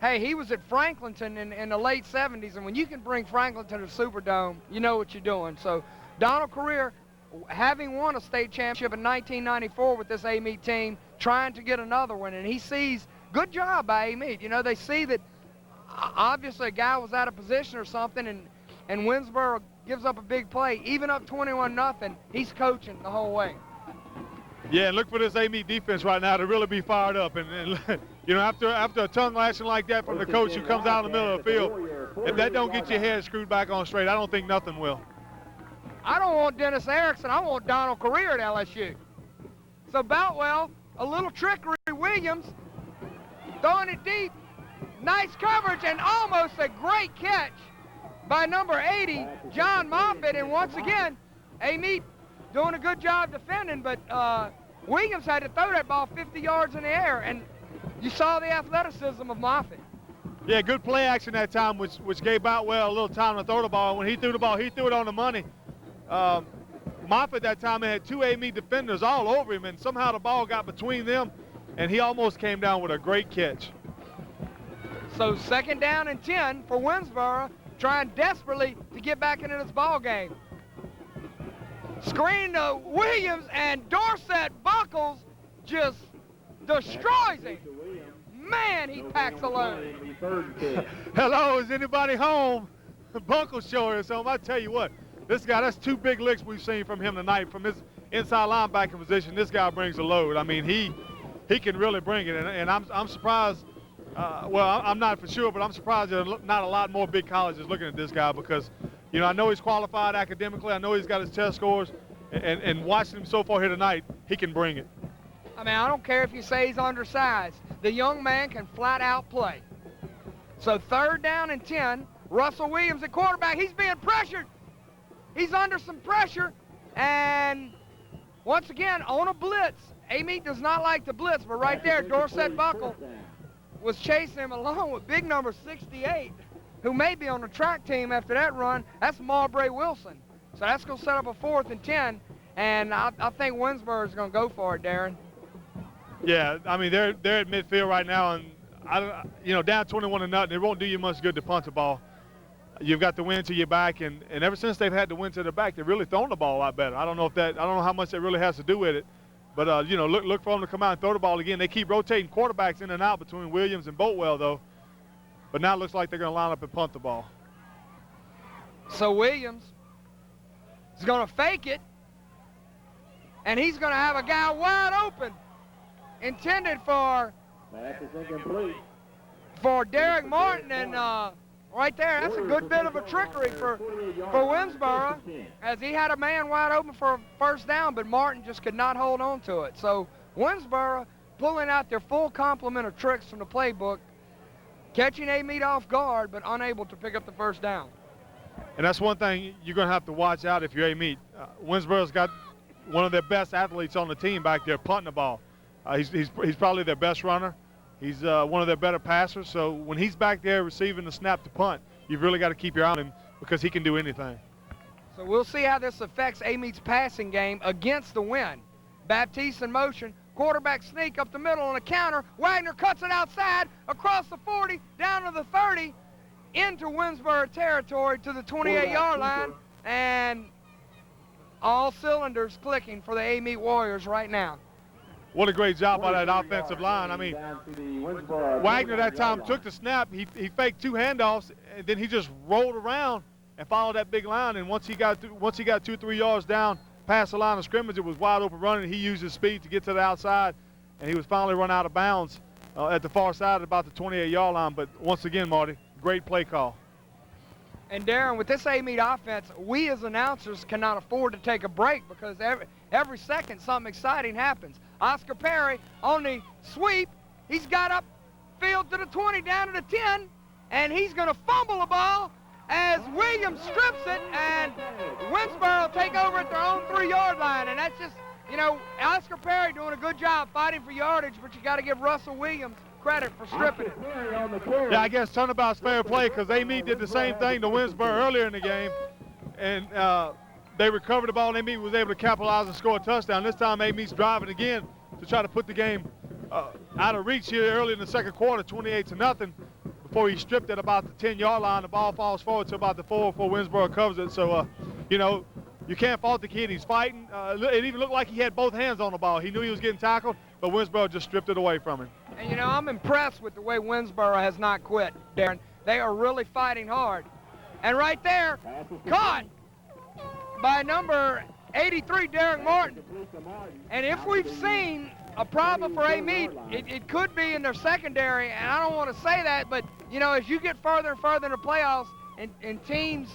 hey, he was at Franklinton in the late 70s, and when you can bring Franklinton to the Superdome, you know what you're doing. So Donald Career, having won a state championship in 1994 with this Amite team, trying to get another one, and he sees good job by Amite. You know, they see that obviously a guy was out of position or something, and Winsboro gives up a big play. Even up 21-0, he's coaching the whole way. Yeah, and look for this Amite defense right now to really be fired up. And you know, after a tongue lashing like that from the coach who comes out in the middle of the field, if that don't get your head screwed back on straight, I don't think nothing will. I don't want Dennis Erickson. I want Donald Career at LSU. So Boutwell, a little trickery. Williams throwing it deep. Nice coverage and almost a great catch by number 80, John Moffitt. And once again, Amite doing a good job defending, but Williams had to throw that ball 50 yards in the air, and you saw the athleticism of Moffitt. Yeah, good play action that time, which gave Boutwell a little time to throw the ball. When he threw the ball, he threw it on the money. Moffitt that time had 2 Amite defenders all over him, and somehow the ball got between them, and he almost came down with a great catch. So 2nd down and 10 for Winsboro, trying desperately to get back into this ball game. Screen to Williams, and Dorsett Buckles just destroys him. Man, he packs a load. Hello, is anybody home? Buckles showing us home. I tell you what, this guy, that's 2 big licks we've seen from him tonight from his inside linebacker position. This guy brings a load. I mean, he can really bring it, and I'm surprised. Well, I'm not for sure, but I'm surprised there's not a lot more big colleges looking at this guy because, you know, I know he's qualified academically. I know he's got his test scores, and watching him so far here tonight, he can bring it. I mean, I don't care if you say he's undersized. The young man can flat out play. So 3rd down and 10, Russell Williams at quarterback. He's being pressured. He's under some pressure, and once again, on a blitz. Amite does not like to blitz, but right there, Dorsett Buckle was chasing him along with big number 68, who may be on the track team after that run. That's Marbury Wilson. So that's going to set up a 4th and 10, and I think Winsboro is going to go for it, Darren. Yeah, I mean, they're at midfield right now, and you know, down 21-0, it won't do you much good to punt the ball. You've got the wind to your back, and ever since they've had the wind to their back, they've really thrown the ball a lot better. I don't know how much that really has to do with it. But, you know, look for them to come out and throw the ball again. They keep rotating quarterbacks in and out between Williams and Boatwell, though. But now it looks like they're going to line up and punt the ball. So Williams is going to fake it, and he's going to have a guy wide open, intended for Pass is incomplete. for Derek Martin, and right there, that's a good bit of a trickery for Winsboro, as he had a man wide open for a first down, but Martin just could not hold on to it. So Winsboro pulling out their full complement of tricks from the playbook, catching Amite off guard, but unable to pick up the first down. And that's one thing you're going to have to watch out if you're Amite. Winsboro's got one of their best athletes on the team back there punting the ball. He's probably their best runner. He's one of their better passers. So when he's back there receiving the snap to punt, you've really got to keep your eye on him because he can do anything. So we'll see how this affects Amite's passing game against the wind. Baptiste in motion, quarterback sneak up the middle on a counter. Wagner cuts it outside, across the 40, down to the 30, into Winsboro territory to the 28-yard line, and all cylinders clicking for the Amite Warriors right now. What a great job by that offensive line. I mean, Wagner that time took the snap. He faked two handoffs, and then he just rolled around and followed that big line. And once he got 2 or 3 yards down past the line of scrimmage, it was wide open running. He used his speed to get to the outside, and he was finally run out of bounds at the far side at about the 28-yard line. But once again, Marty, great play call. And Darren, with this Amite offense, we as announcers cannot afford to take a break because every second something exciting happens. Oscar Perry on the sweep. He's got up field to the 20, down to the 10, and he's going to fumble the ball as Williams strips it, and Winsboro take over at their own 3-yard line. And that's just, you know, Oscar Perry doing a good job fighting for yardage, but you got to give Russell Williams credit for stripping it. Yeah, I guess turnabout's fair play because Amite did the same thing to Winsboro earlier in the game, and they recovered the ball, and Amite was able to capitalize and score a touchdown. This time Amite's driving again to try to put the game out of reach here early in the second quarter, 28-0, before he stripped at about the 10-yard line. The ball falls forward to about the 4 before Winsboro covers it. So, you know, you can't fault the kid. He's fighting. It even looked like he had both hands on the ball. He knew he was getting tackled, but Winsboro just stripped it away from him. And, you know, I'm impressed with the way Winsboro has not quit, Darren. They are really fighting hard. And right there, caught by number 83, Derek Martin. And if we've seen a problem for Amite, it could be in their secondary, and I don't want to say that, but, you know, as you get further and further in the playoffs and teams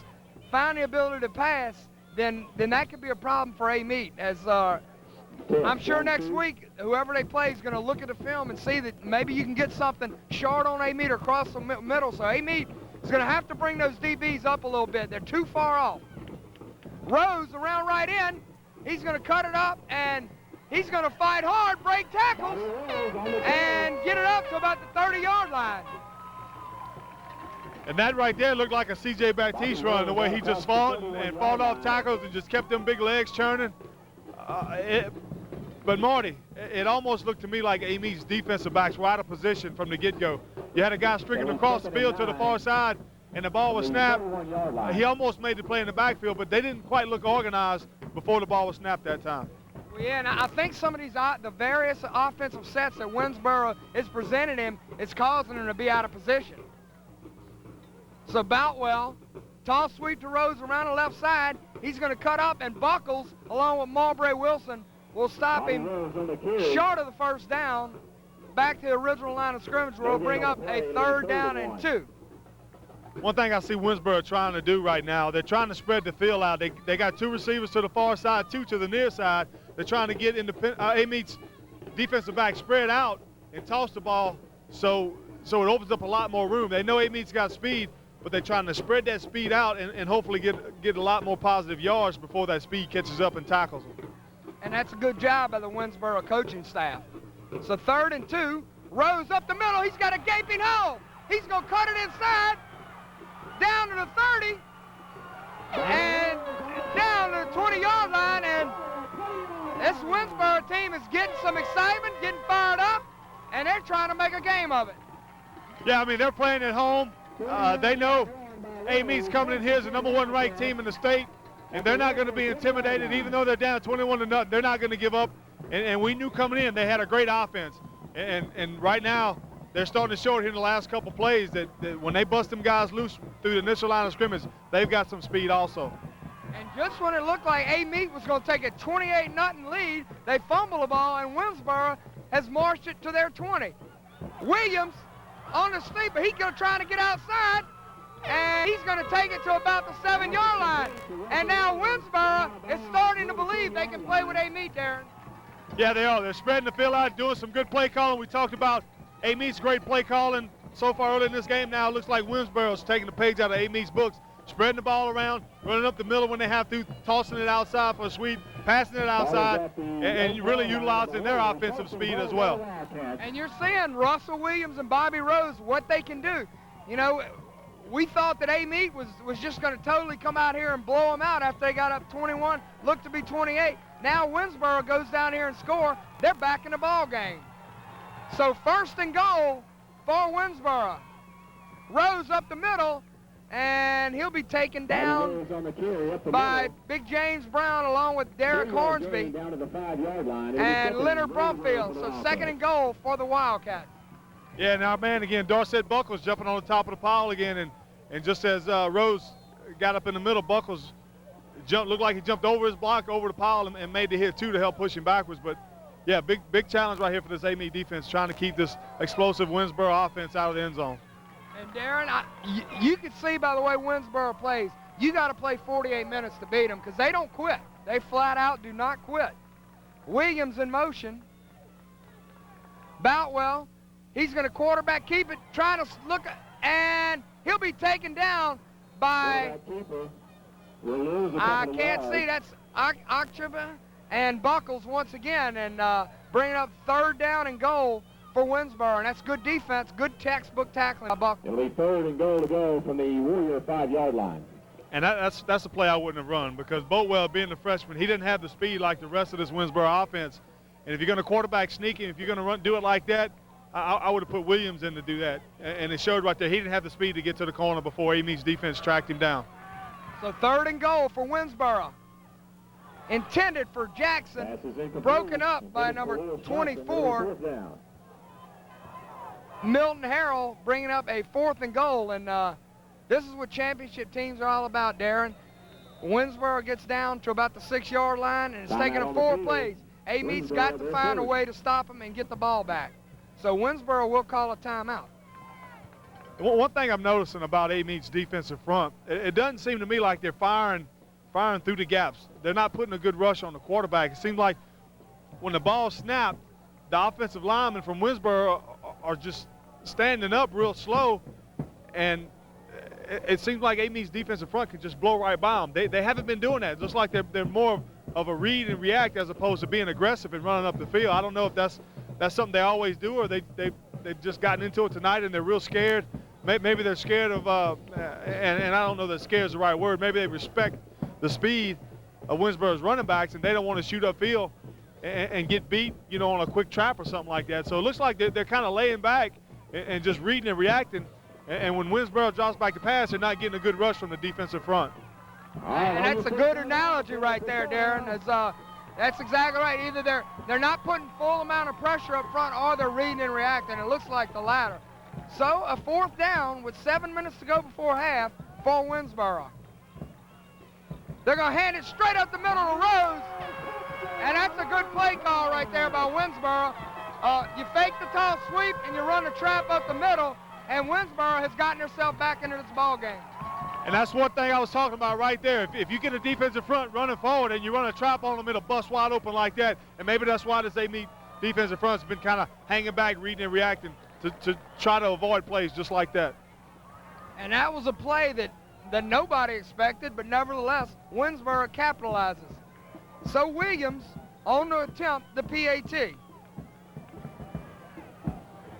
find the ability to pass, then that could be a problem for Amite, as I'm sure next week, whoever they play is going to look at the film and see that maybe you can get something short on Amite or across the middle. So Amite is going to have to bring those DBs up a little bit. They're too far off. Rose around right in. He's going to cut it up, and he's going to fight hard, break tackles, and get it up to about the 30-yard line. And that right there looked like a C.J. Baptiste run, the way he just fought and fought off tackles and just kept them big legs churning. But Marty, it almost looked to me like Amite's defensive backs were out of position from the get-go. You had a guy streaking across the field to the far side, and the ball was snapped. He almost made the play in the backfield, but they didn't quite look organized before the ball was snapped that time. Well, yeah, and I think some of these the various offensive sets that Winsboro is presenting him is causing him to be out of position. So Boutwell, toss sweep to Rose around the left side. He's going to cut up, and Buckles, along with Marbury Wilson, will stop him short of the first down. Back to the original line of scrimmage, where we'll bring up a 3rd down and 2. One thing I see Winsboro trying to do right now, they're trying to spread the field out. They got 2 receivers to the far side, 2 to the near side. They're trying to get Amite's defensive back spread out and toss the ball so it opens up a lot more room. They know Amite's got speed, but they're trying to spread that speed out and hopefully get a lot more positive yards before that speed catches up and tackles them. And that's a good job by the Winsboro coaching staff. So 3rd and 2, Rose up the middle. He's got a gaping hole. He's going to cut it inside, down to the 30, and down to the 20-yard line. And this Winsboro team is getting some excitement, getting fired up, and they're trying to make a game of it. Yeah, I mean, they're playing at home. They know Amite's coming in here as the #1 ranked team in the state, and they're not going to be intimidated. Even though they're down 21-0, they're not going to give up. And we knew coming in they had a great offense. And right now they're starting to show it here in the last couple plays that when they bust them guys loose through the initial line of scrimmage, they've got some speed also. And just when it looked like Amite was going to take a 28-0 lead, they fumble the ball, and Winsboro has marched it to their 20. Williams on the sweeper. He's going to try to get outside, and he's going to take it to about the 7-yard line. And now Winsboro is starting to believe they can play with Amite, Darren. Yeah, they are. They're spreading the field out, doing some good play calling. We talked about Amite's great play calling so far early in this game. Now it looks like Winsboro's taking the page out of Amite's books, spreading the ball around, running up the middle when they have to, tossing it outside for a sweep, passing it outside, and really utilizing their offensive speed as well. And you're seeing Russell Williams and Bobby Rose, what they can do. You know, we thought that Amite was just going to totally come out here and blow them out after they got up 21, looked to be 28. Now Winsboro goes down here and score. They're back in the ball game. So 1st and goal for Winsboro. Rose up the middle, and he'll be taken down by Big James Brown along with Derek Hornsby and Leonard Brumfield. So 2nd and goal for the Wildcats. Yeah, now, man, again, Dorset Buckles jumping on the top of the pile again, and just as Rose got up in the middle, Buckles looked like he jumped over his block, over the pile, and made the hit, too, to help push him backwards. But, yeah, big challenge right here for this Amite defense, trying to keep this explosive Winsboro offense out of the end zone. And, Darren, you can see by the way Winsboro plays, you got to play 48 minutes to beat them because they don't quit. They flat out do not quit. Williams in motion. Boutwell, he's going to quarterback keep it, trying to look, and he'll be taken down by, I can't see, that's October and Buckles once again, and bringing up 3rd down and goal for Winsboro, and that's good defense, good textbook tackling by Buckles. It'll be 3rd and goal to go from the Warrior 5-yard line. And that's a play I wouldn't have run because Boatwell, being the freshman, he didn't have the speed like the rest of this Winsboro offense. And if you're going to quarterback sneaking, if you're going to do it like that, I would have put Williams in to do that. And it showed right there he didn't have the speed to get to the corner before Amite's defense tracked him down. So 3rd and goal for Winsboro. Intended for Jackson, broken up by number 24. Milton Harrell bringing up a 4th and goal, and this is what championship teams are all about, Darren. Winsboro gets down to about the 6-yard line, and it's taking 4 plays. Amite's got to find a way to stop them and get the ball back. So Winsboro will call a timeout. One thing I'm noticing about Amite's defensive front, it doesn't seem to me like they're firing through the gaps. They're not putting a good rush on the quarterback. It seems like when the ball snapped, the offensive linemen from Winsboro are just standing up real slow, and it seems like Amite's defensive front can just blow right by them. They haven't been doing that. Just like they're more of a read and react as opposed to being aggressive and running up the field. I don't know if that's something they always do, or they've just gotten into it tonight and they're real scared. Maybe they're scared of, and I don't know that scared is the right word. Maybe they respect the speed of Winsboro's running backs and they don't want to shoot upfield and get beat, you know, on a quick trap or something like that. So it looks like they're kind of laying back and just reading and reacting. And when Winsboro drops back to pass, they're not getting a good rush from the defensive front. And that's a good analogy right there, Darren. That's exactly right. Either they're not putting full amount of pressure up front or they're reading and reacting. It looks like the latter. So a 4th down with 7 minutes to go before half for Winsboro. They're going to hand it straight up the middle to Rose. And that's a good play call right there by Winsboro. You fake the toss sweep and you run a trap up the middle, and Winsboro has gotten herself back into this ball game. And that's one thing I was talking about right there. If you get a defensive front running forward and you run a trap on them, it'll bust wide open like that. And maybe that's why this Amite defensive front's been kind of hanging back, reading and reacting to try to avoid plays just like that. And that was a play that nobody expected, but nevertheless, Winsboro capitalizes. So Williams on to attempt the PAT.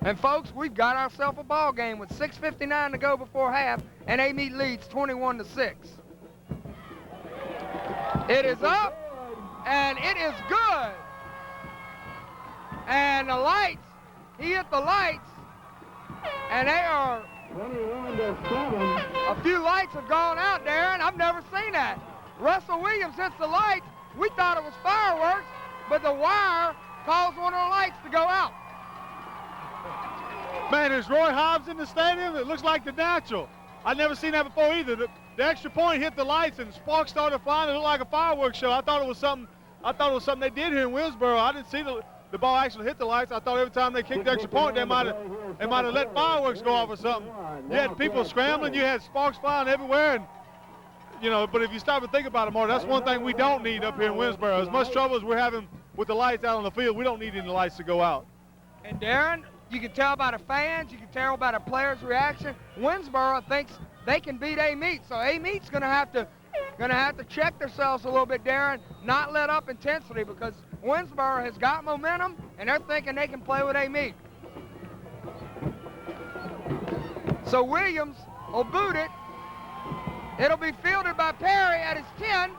And folks, we've got ourselves a ball game with 6:59 to go before half, and Amite leads 21-6. It is up, and it is good. And the lights, he hit the lights, and they are, a few lights have gone out there, and I've never seen that. Russell Williams hits the lights. We thought it was fireworks, but the wire caused one of the lights to go out. Man, is Roy Hobbs in the stadium? It looks like the natural. I've never seen that before either. The extra point hit the lights and sparks started flying. It looked like a fireworks show. I thought it was something they did here in Winsboro. I didn't see the ball actually hit the lights. I thought every time they kicked the extra point, they might have they might have let fireworks go off or something. You had people scrambling, you had sparks flying everywhere, and you know, but if you stop and think about it more, that's one thing we don't need up here in Winsboro. As much trouble as we're having with the lights out on the field, we don't need any lights to go out. And Darren, you can tell by the fans, you can tell by the players' reaction. Winnsboro thinks they can beat Amite, so Amite's gonna have to check themselves a little bit, Darren, not let up intensity, because Winnsboro has got momentum and they're thinking they can play with Amite. So Williams will boot it. It'll be fielded by Perry at his 10.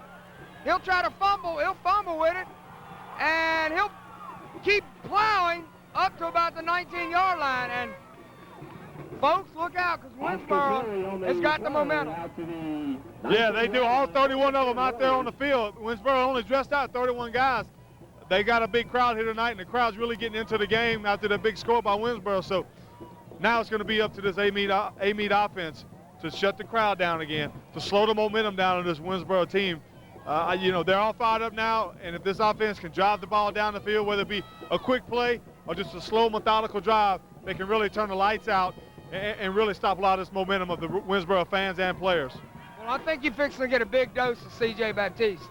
He'll try to fumble. He'll fumble with it, and he'll keep plowing up to about the 19-yard line. And folks, look out, because Winnsboro has got the momentum. Yeah, they do. All 31 of them out there on the field. Winnsboro only dressed out 31 guys. They got a big crowd here tonight, and the crowd's really getting into the game after the big score by Winnsboro. So now it's going to be up to this Amite offense to shut the crowd down again, to slow the momentum down on this Winnsboro team. You know, they're all fired up now, and if this offense can drive the ball down the field, whether it be a quick play or just a slow, methodical drive, they can really turn the lights out and really stop a lot of this momentum of the Winnsboro fans and players. Well, I think you're fixing to get a big dose of C.J. Baptiste.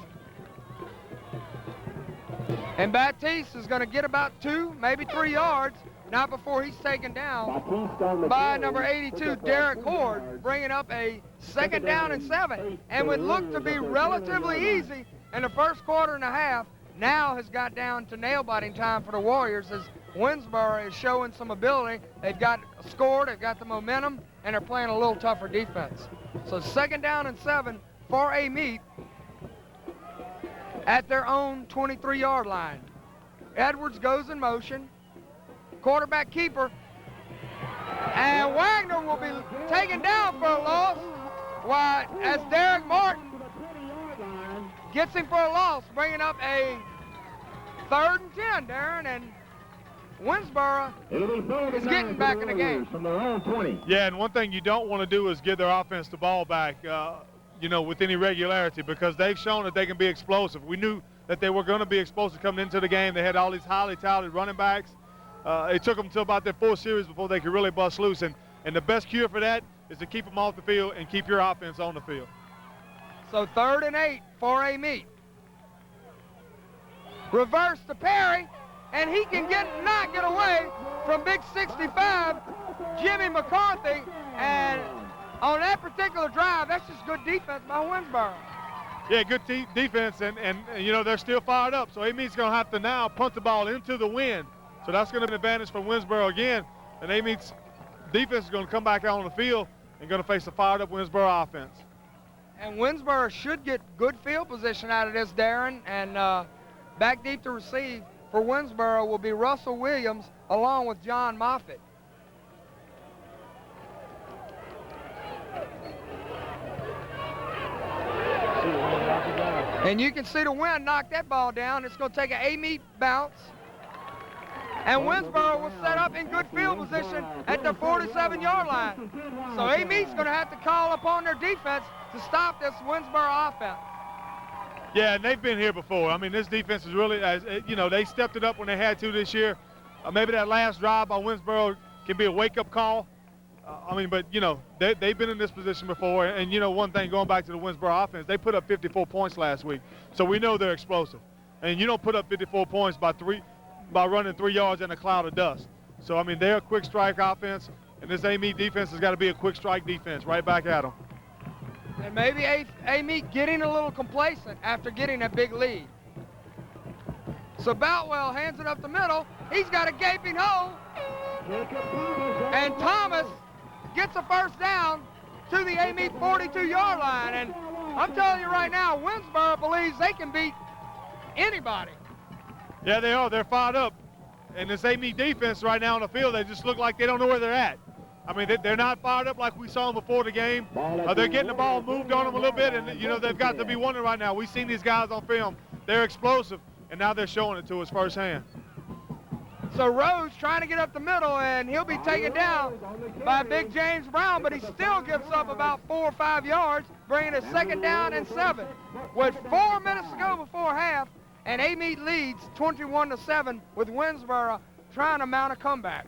And Baptiste is going to get about 2, maybe 3 yards, not before he's taken down by number 82, Derek Horde, bringing up a 2nd down and 7. And would look to be relatively easy in the first quarter and a half, now has got down to nail-biting time for the Warriors as Winnsboro is showing some ability. They've got a score, they've got the momentum, and they're playing a little tougher defense. So 2nd down and 7 for Amite at their own 23-yard line. Edwards goes in motion. Quarterback keeper, and Wagner will be taken down for a loss, while as Derek Martin gets him for a loss, bringing up a 3rd and 10, Darren, and Winnsboro is getting back in the game. From their own 20. Yeah, and one thing you don't want to do is give their offense the ball back, you know, with any regularity, because they've shown that they can be explosive. We knew that they were going to be explosive coming into the game. They had all these highly talented running backs. It took them until about their 4th series before they could really bust loose, and the best cure for that is to keep them off the field and keep your offense on the field. So 3rd and 8 for Amite. Reverse to Perry, and he can not get away from big 65, Jimmy McCarthy, and on that particular drive, that's just good defense by Winnsboro. Yeah, good defense, and you know, they're still fired up, so Amite's going to have to now punt the ball into the wind. So that's going to be an advantage for Winnsboro again, and Amite's defense is going to come back out on the field and going to face a fired-up Winnsboro offense. And Winnsboro should get good field position out of this, Darren, and back deep to receive for Winnsboro will be Russell Williams along with John Moffitt. And you can see the wind knock that ball down. It's going to take an Amite bounce. And Winnsboro will set up in good field position at the 47-yard line. So Amite's going to have to call upon their defense to stop this Winnsboro offense. Yeah, and they've been here before. I mean, this defense is really, you know, they stepped it up when they had to this year. Maybe that last drive by Winnsboro can be a wake-up call. I mean, but, you know, they've been in this position before. And, you know, one thing, going back to the Winnsboro offense, they put up 54 points last week. So we know they're explosive. And you don't put up 54 points by running 3 yards in a cloud of dust. So, I mean, they're a quick strike offense, and this Amite defense has got to be a quick strike defense right back at them. And maybe Amite getting a little complacent after getting a big lead. So Boutwell hands it up the middle. He's got a gaping hole. And Thomas gets a 1st down to the Amite 42-yard line. And I'm telling you right now, Winnsboro believes they can beat anybody. Yeah, they are. They're fired up. And this Amite defense right now on the field, they just look like they don't know where they're at. I mean, they're not fired up like we saw them before the game. They're getting the ball moved on them a little bit, and, you know, they've got to be wondering right now. We've seen these guys on film. They're explosive, and now they're showing it to us firsthand. So Rose trying to get up the middle, and he'll be taken down by big James Brown, but he still gives up about 4 or 5 yards, bringing a 2nd down and 7. With 4 minutes to go before half, and Amite leads 21-7 with Winnsboro trying to mount a comeback.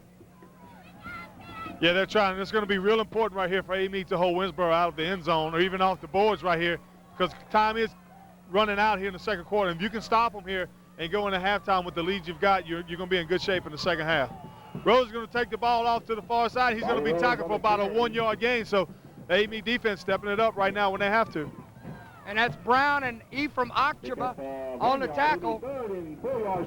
Yeah, they're trying. It's going to be real important right here for Amite to hold Winsboro out of the end zone or even off the boards right here, because time is running out here in the second quarter. And if you can stop them here and go into halftime with the lead you've got, you're going to be in good shape in the second half. Rose is going to take the ball off to the far side. He's going to be tackled for about a 1-yard gain. So the Amite defense stepping it up right now when they have to. And that's Brown and Ephraim Akchaba on the tackle,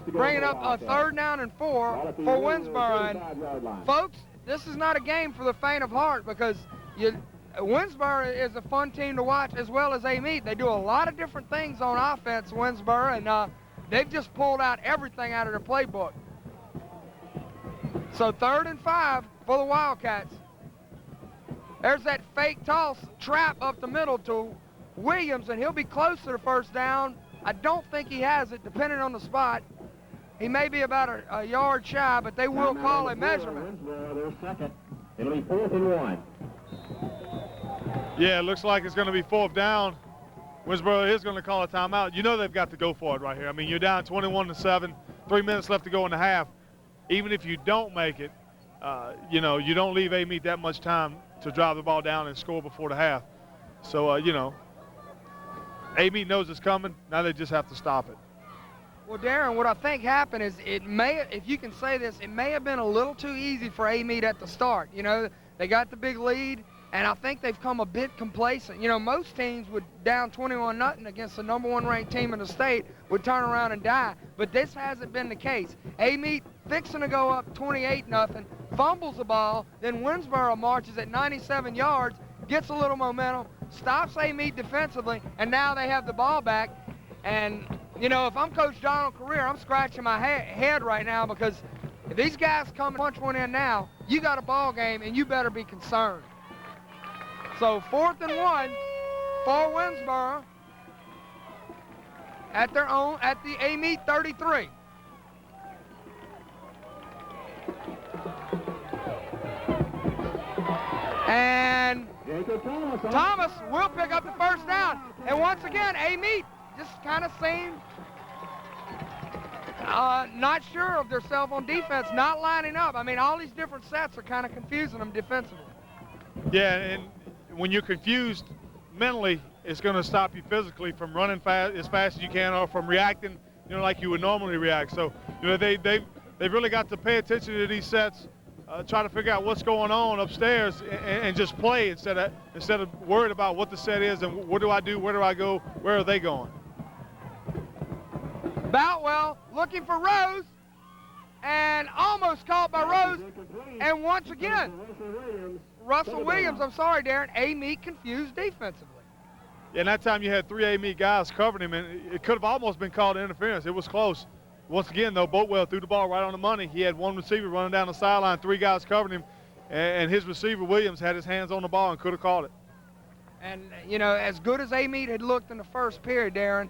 bringing up a 3rd down and 4 for Winsboro. And folks, this is not a game for the faint of heart, because Winsboro is a fun team to watch as well as Amite. They do a lot of different things on offense, Winsboro, and they've just pulled out everything out of their playbook. So 3rd and 5 for the Wildcats. There's that fake toss trap up the middle to Williams, and he'll be close to the 1st down. I don't think he has it, depending on the spot. He may be about a yard shy, but they will call a measurement. They're second. It'll be 4th and 1. Yeah, it looks like it's going to be 4th down. Winsboro is going to call a timeout. You know they've got to go for it right here. I mean, you're down 21-7, 3 minutes left to go in the half. Even if you don't make it, you know, you don't leave Amite that much time to drive the ball down and score before the half. So, you know, Amite knows it's coming. Now they just have to stop it. Well, Darren, what I think happened is it may, if you can say this, it may have been a little too easy for Amite at the start. You know, they got the big lead, and I think they've come a bit complacent. You know, most teams would down 21-0 against the #1 ranked team in the state would turn around and die, but this hasn't been the case. Amite fixing to go up 28-0, fumbles the ball, then Winsboro marches at 97 yards, gets a little momentum, stops Amite defensively, and now they have the ball back. And, you know, if I'm Coach Donald Career, I'm scratching my head right now, because if these guys come and punch one in now, you got a ball game, and you better be concerned. So 4th and 1 for Winsboro at their own, at the Amite 33. And Thomas will pick up the 1st down. And once again, Amite just kind of seemed not sure of themselves on defense, not lining up. I mean, all these different sets are kind of confusing them defensively. Yeah, and when you're confused mentally, it's going to stop you physically from running as fast as you can, or from reacting, you know, like you would normally react. So, you know, they've really got to pay attention to these sets, try to figure out what's going on upstairs, and just play instead of worried about what the set is and what do I do, where do I go, where are they going. Boutwell looking for Rose, and almost caught by Rose, and once again, Russell Williams, I'm sorry, Darren, Amite confused defensively. Yeah, and that time you had 3 Amite guys covering him, and it could have almost been called interference. It was close. Once again, though, Boatwell threw the ball right on the money. He had 1 receiver running down the sideline, 3 guys covering him, and his receiver, Williams, had his hands on the ball and could have caught it. And, you know, as good as Amite had looked in the first period, Darren,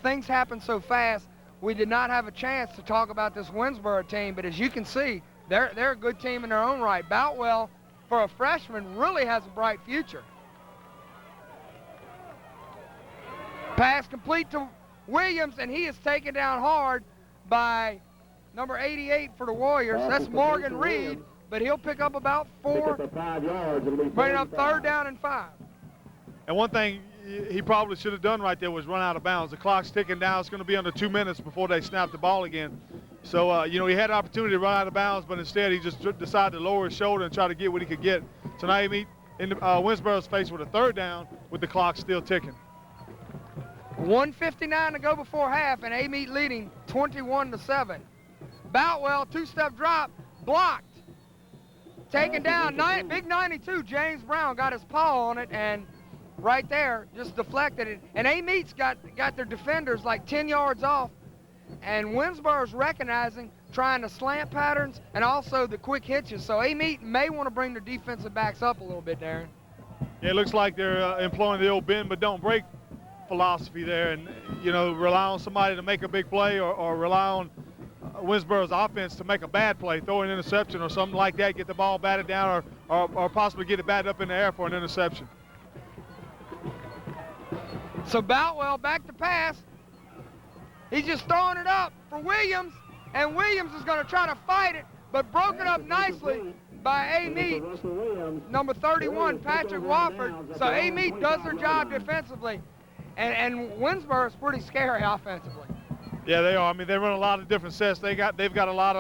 things happened so fast, we did not have a chance to talk about this Winsboro team, but as you can see, they're a good team in their own right. Boutwell, for a freshman, really has a bright future. Pass complete to Williams, and he is taken down hard by number 88 for the Warriors. That's Morgan Reed, but he'll pick up about 4, bringing up 3rd down and 5. And one thing he probably should have done right there was run out of bounds. The clock's ticking down. It's going to be under 2 minutes before they snap the ball again. So, you know, he had an opportunity to run out of bounds, but instead he just decided to lower his shoulder and try to get what he could get. So now Winsboro's faced with a 3rd down with the clock still ticking. 1:59 to go before half, and Amite leading 21-7. Boutwell, 2-step drop, blocked. Taken down, big 92, James Brown got his paw on it, and right there, just deflected it. And Amite's got their defenders like 10 yards off, and Winsboro's recognizing, trying to slant patterns and also the quick hitches. So Amite may want to bring their defensive backs up a little bit, Darren. Yeah, it looks like they're employing the old bend but don't break philosophy there, and, you know, rely on somebody to make a big play, or rely on Winsboro's offense to make a bad play, throw an interception or something like that, get the ball batted down, or possibly get it batted up in the air for an interception. So Boutwell back to pass. He's just throwing it up for Williams, and Williams is going to try to fight it, but broke it up nicely by Amite, number 31, Patrick Wofford. So Amite does their job defensively, and Winsboro is pretty scary offensively. Yeah, they are. I mean, they run a lot of different sets. They've got a lot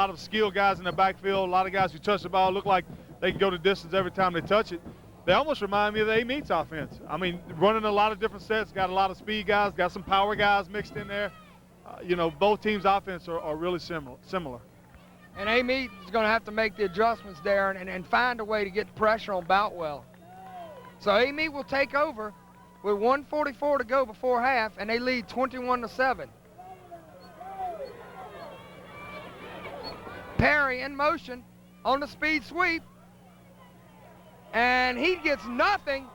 of skilled guys in the backfield. A lot of guys who touch the ball look like they can go the distance every time they touch it. They almost remind me of the Amite's offense. I mean, running a lot of different sets, got a lot of speed guys, got some power guys mixed in there. You know, both teams' offense are really similar. And Amite is going to have to make the adjustments there and find a way to get pressure on Boutwell. So Amite will take over with 1:44 to go before half, and they lead 21-7. Perry in motion on the speed sweep, and he gets nothing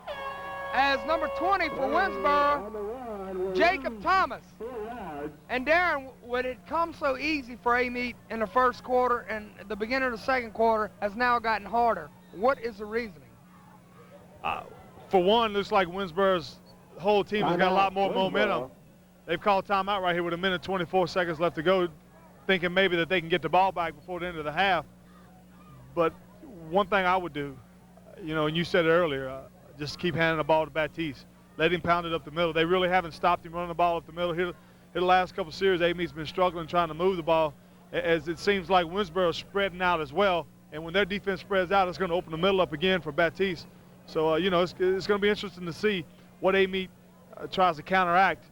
as number 20 for Winsboro, Jacob Thomas. And Darren, when it comes so easy for Amite in the first quarter and the beginning of the second quarter has now gotten harder, what is the reasoning? For one, looks like Winsboro's whole team has got a lot more momentum. They've called timeout right here with 1:24 seconds left to go, thinking maybe that they can get the ball back before the end of the half. But one thing I would do, you know, and you said it earlier, just keep handing the ball to Baptiste. Let him pound it up the middle. They really haven't stopped him running the ball up the middle. Here the last couple series, Amite's been struggling trying to move the ball, as it seems like Winsboro's spreading out as well. And when their defense spreads out, it's going to open the middle up again for Baptiste. So, you know, it's going to be interesting to see what Amite tries to counteract,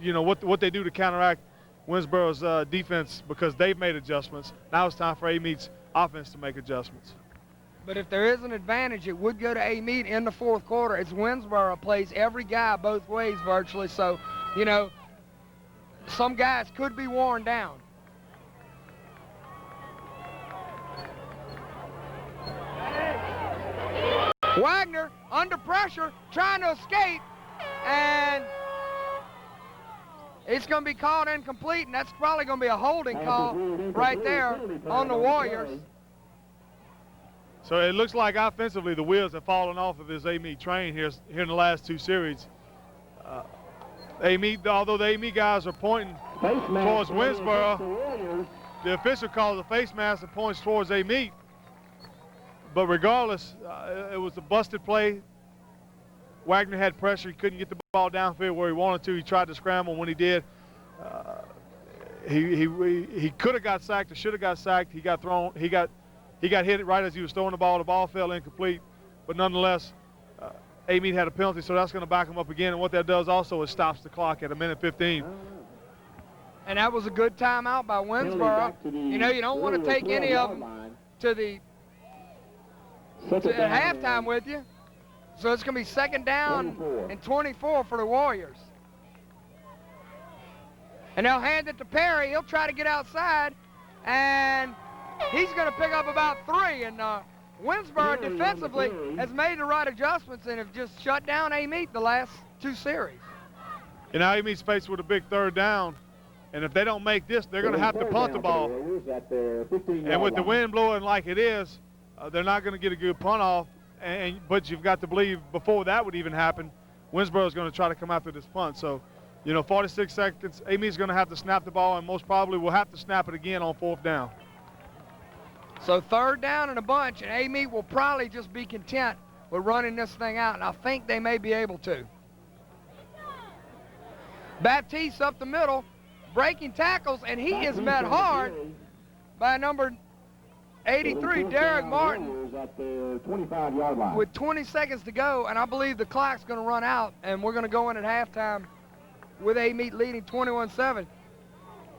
you know, what they do to counteract Winsboro's defense, because they've made adjustments. Now it's time for Amite's offense to make adjustments. But if there is an advantage, it would go to Amite in the fourth quarter, as Winsboro plays every guy both ways virtually. So, you know, some guys could be worn down. Wagner under pressure, trying to escape, and it's going to be called incomplete, and that's probably going to be a holding call right there on the Warriors. So it looks like offensively the wheels have fallen off of this Amite train here in the last two series. Amite, although the Amite guys are pointing towards Winsboro, the official calls a face mask and points towards Amite. But regardless, it was a busted play. Wagner had pressure. He couldn't get the ball downfield where he wanted to. He tried to scramble. When he did, he could have got sacked or should have got sacked. He got thrown. He got hit right as he was throwing the ball. The ball fell incomplete. But nonetheless, Amite had a penalty, so that's going to back him up again. And what that does also is stops the clock at 1:15. And that was a good timeout by Winsboro. You know, you don't want to take any of them to halftime with you. So it's going to be second down and 24 for the Warriors. And they'll hand it to Perry. He'll try to get outside, and he's going to pick up about 3. And Winsboro defensively has made the right adjustments and have just shut down Amite the last 2 series. And now Amite's faced with a big third down. And if they don't make this, they're going to have to punt the ball. And with the wind blowing like it is, they're not going to get a good punt off. But you've got to believe before that would even happen, Winsboro is going to try to come after this punt. So, you know, 46 seconds, Amite's going to have to snap the ball, and most probably will have to snap it again on 4th down. So 3rd down and a bunch, and Amite will probably just be content with running this thing out, and I think they may be able to. Baptiste up the middle, breaking tackles, and he is met hard by number 83, Derek Martin, at the 25-yard line. with 20 seconds to go, and I believe the clock's going to run out, and we're going to go in at halftime with Amite leading 21-7.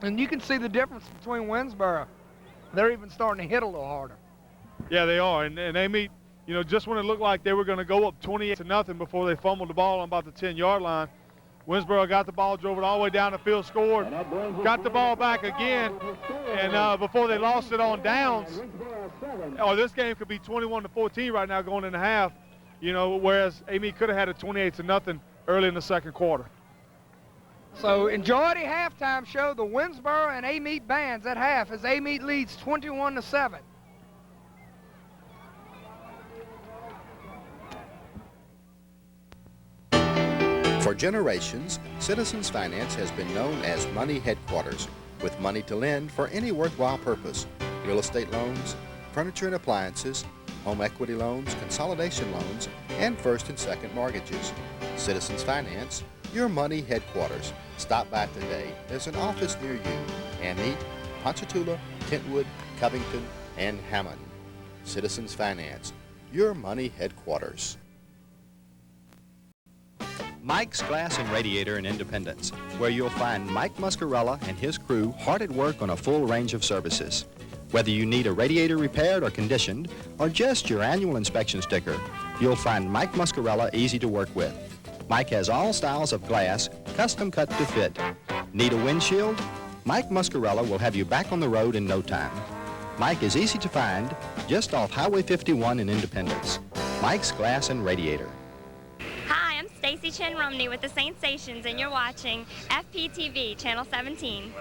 And you can see the difference between Winsboro. They're even starting to hit a little harder. Yeah, they are. And Amite, you know, just when it looked like they were going to go up 28-0 before they fumbled the ball on about the 10-yard line, Winsboro got the ball, drove it all the way down the field, scored, got the ball back again, and before they lost it on downs, this game could be 21-14 right now going into half, you know, whereas Amite could have had a 28-0 early in the second quarter. So enjoy the halftime show, the Winsboro and Amite bands at half as Amite leads 21-7. For generations, Citizens Finance has been known as Money Headquarters, with money to lend for any worthwhile purpose, real estate loans, furniture and appliances, home equity loans, consolidation loans, and first and second mortgages. Citizens Finance, your money headquarters. Stop by today. There's an office near you. Amite, Ponchatoula, Kentwood, Covington, and Hammond. Citizens Finance, your money headquarters. Mike's Glass and Radiator in Independence, where you'll find Mike Muscarella and his crew hard at work on a full range of services. Whether you need a radiator repaired or conditioned, or just your annual inspection sticker, you'll find Mike Muscarella easy to work with. Mike has all styles of glass, custom cut to fit. Need a windshield? Mike Muscarella will have you back on the road in no time. Mike is easy to find, just off Highway 51 in Independence. Mike's Glass and Radiator. Hi, I'm Stacy Chen Romney with the Sainsations, and you're watching FPTV, Channel 17.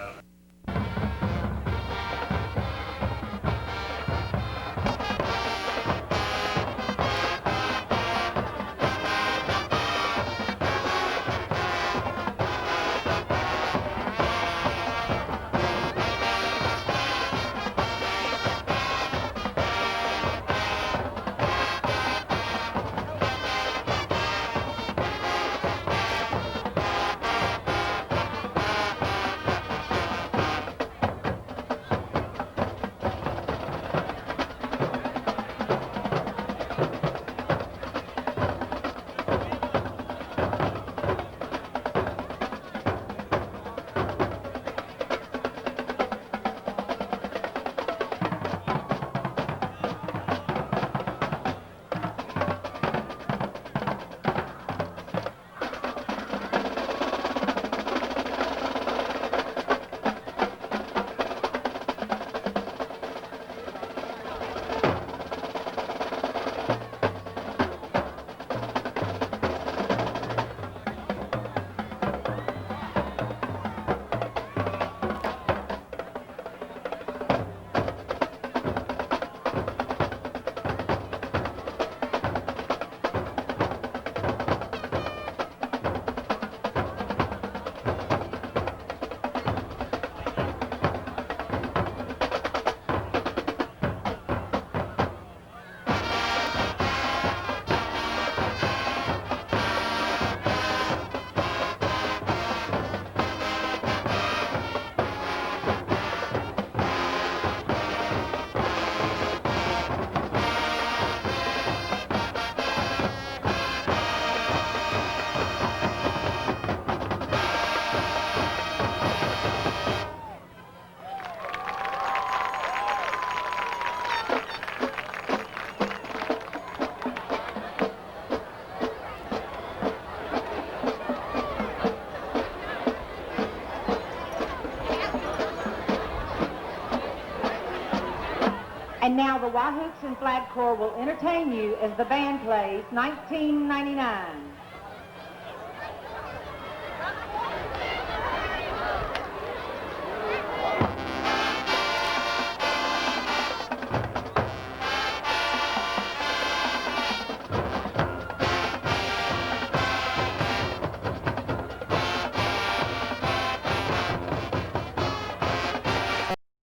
And now the Wahoots and Flag Corps will entertain you as the band plays 1999.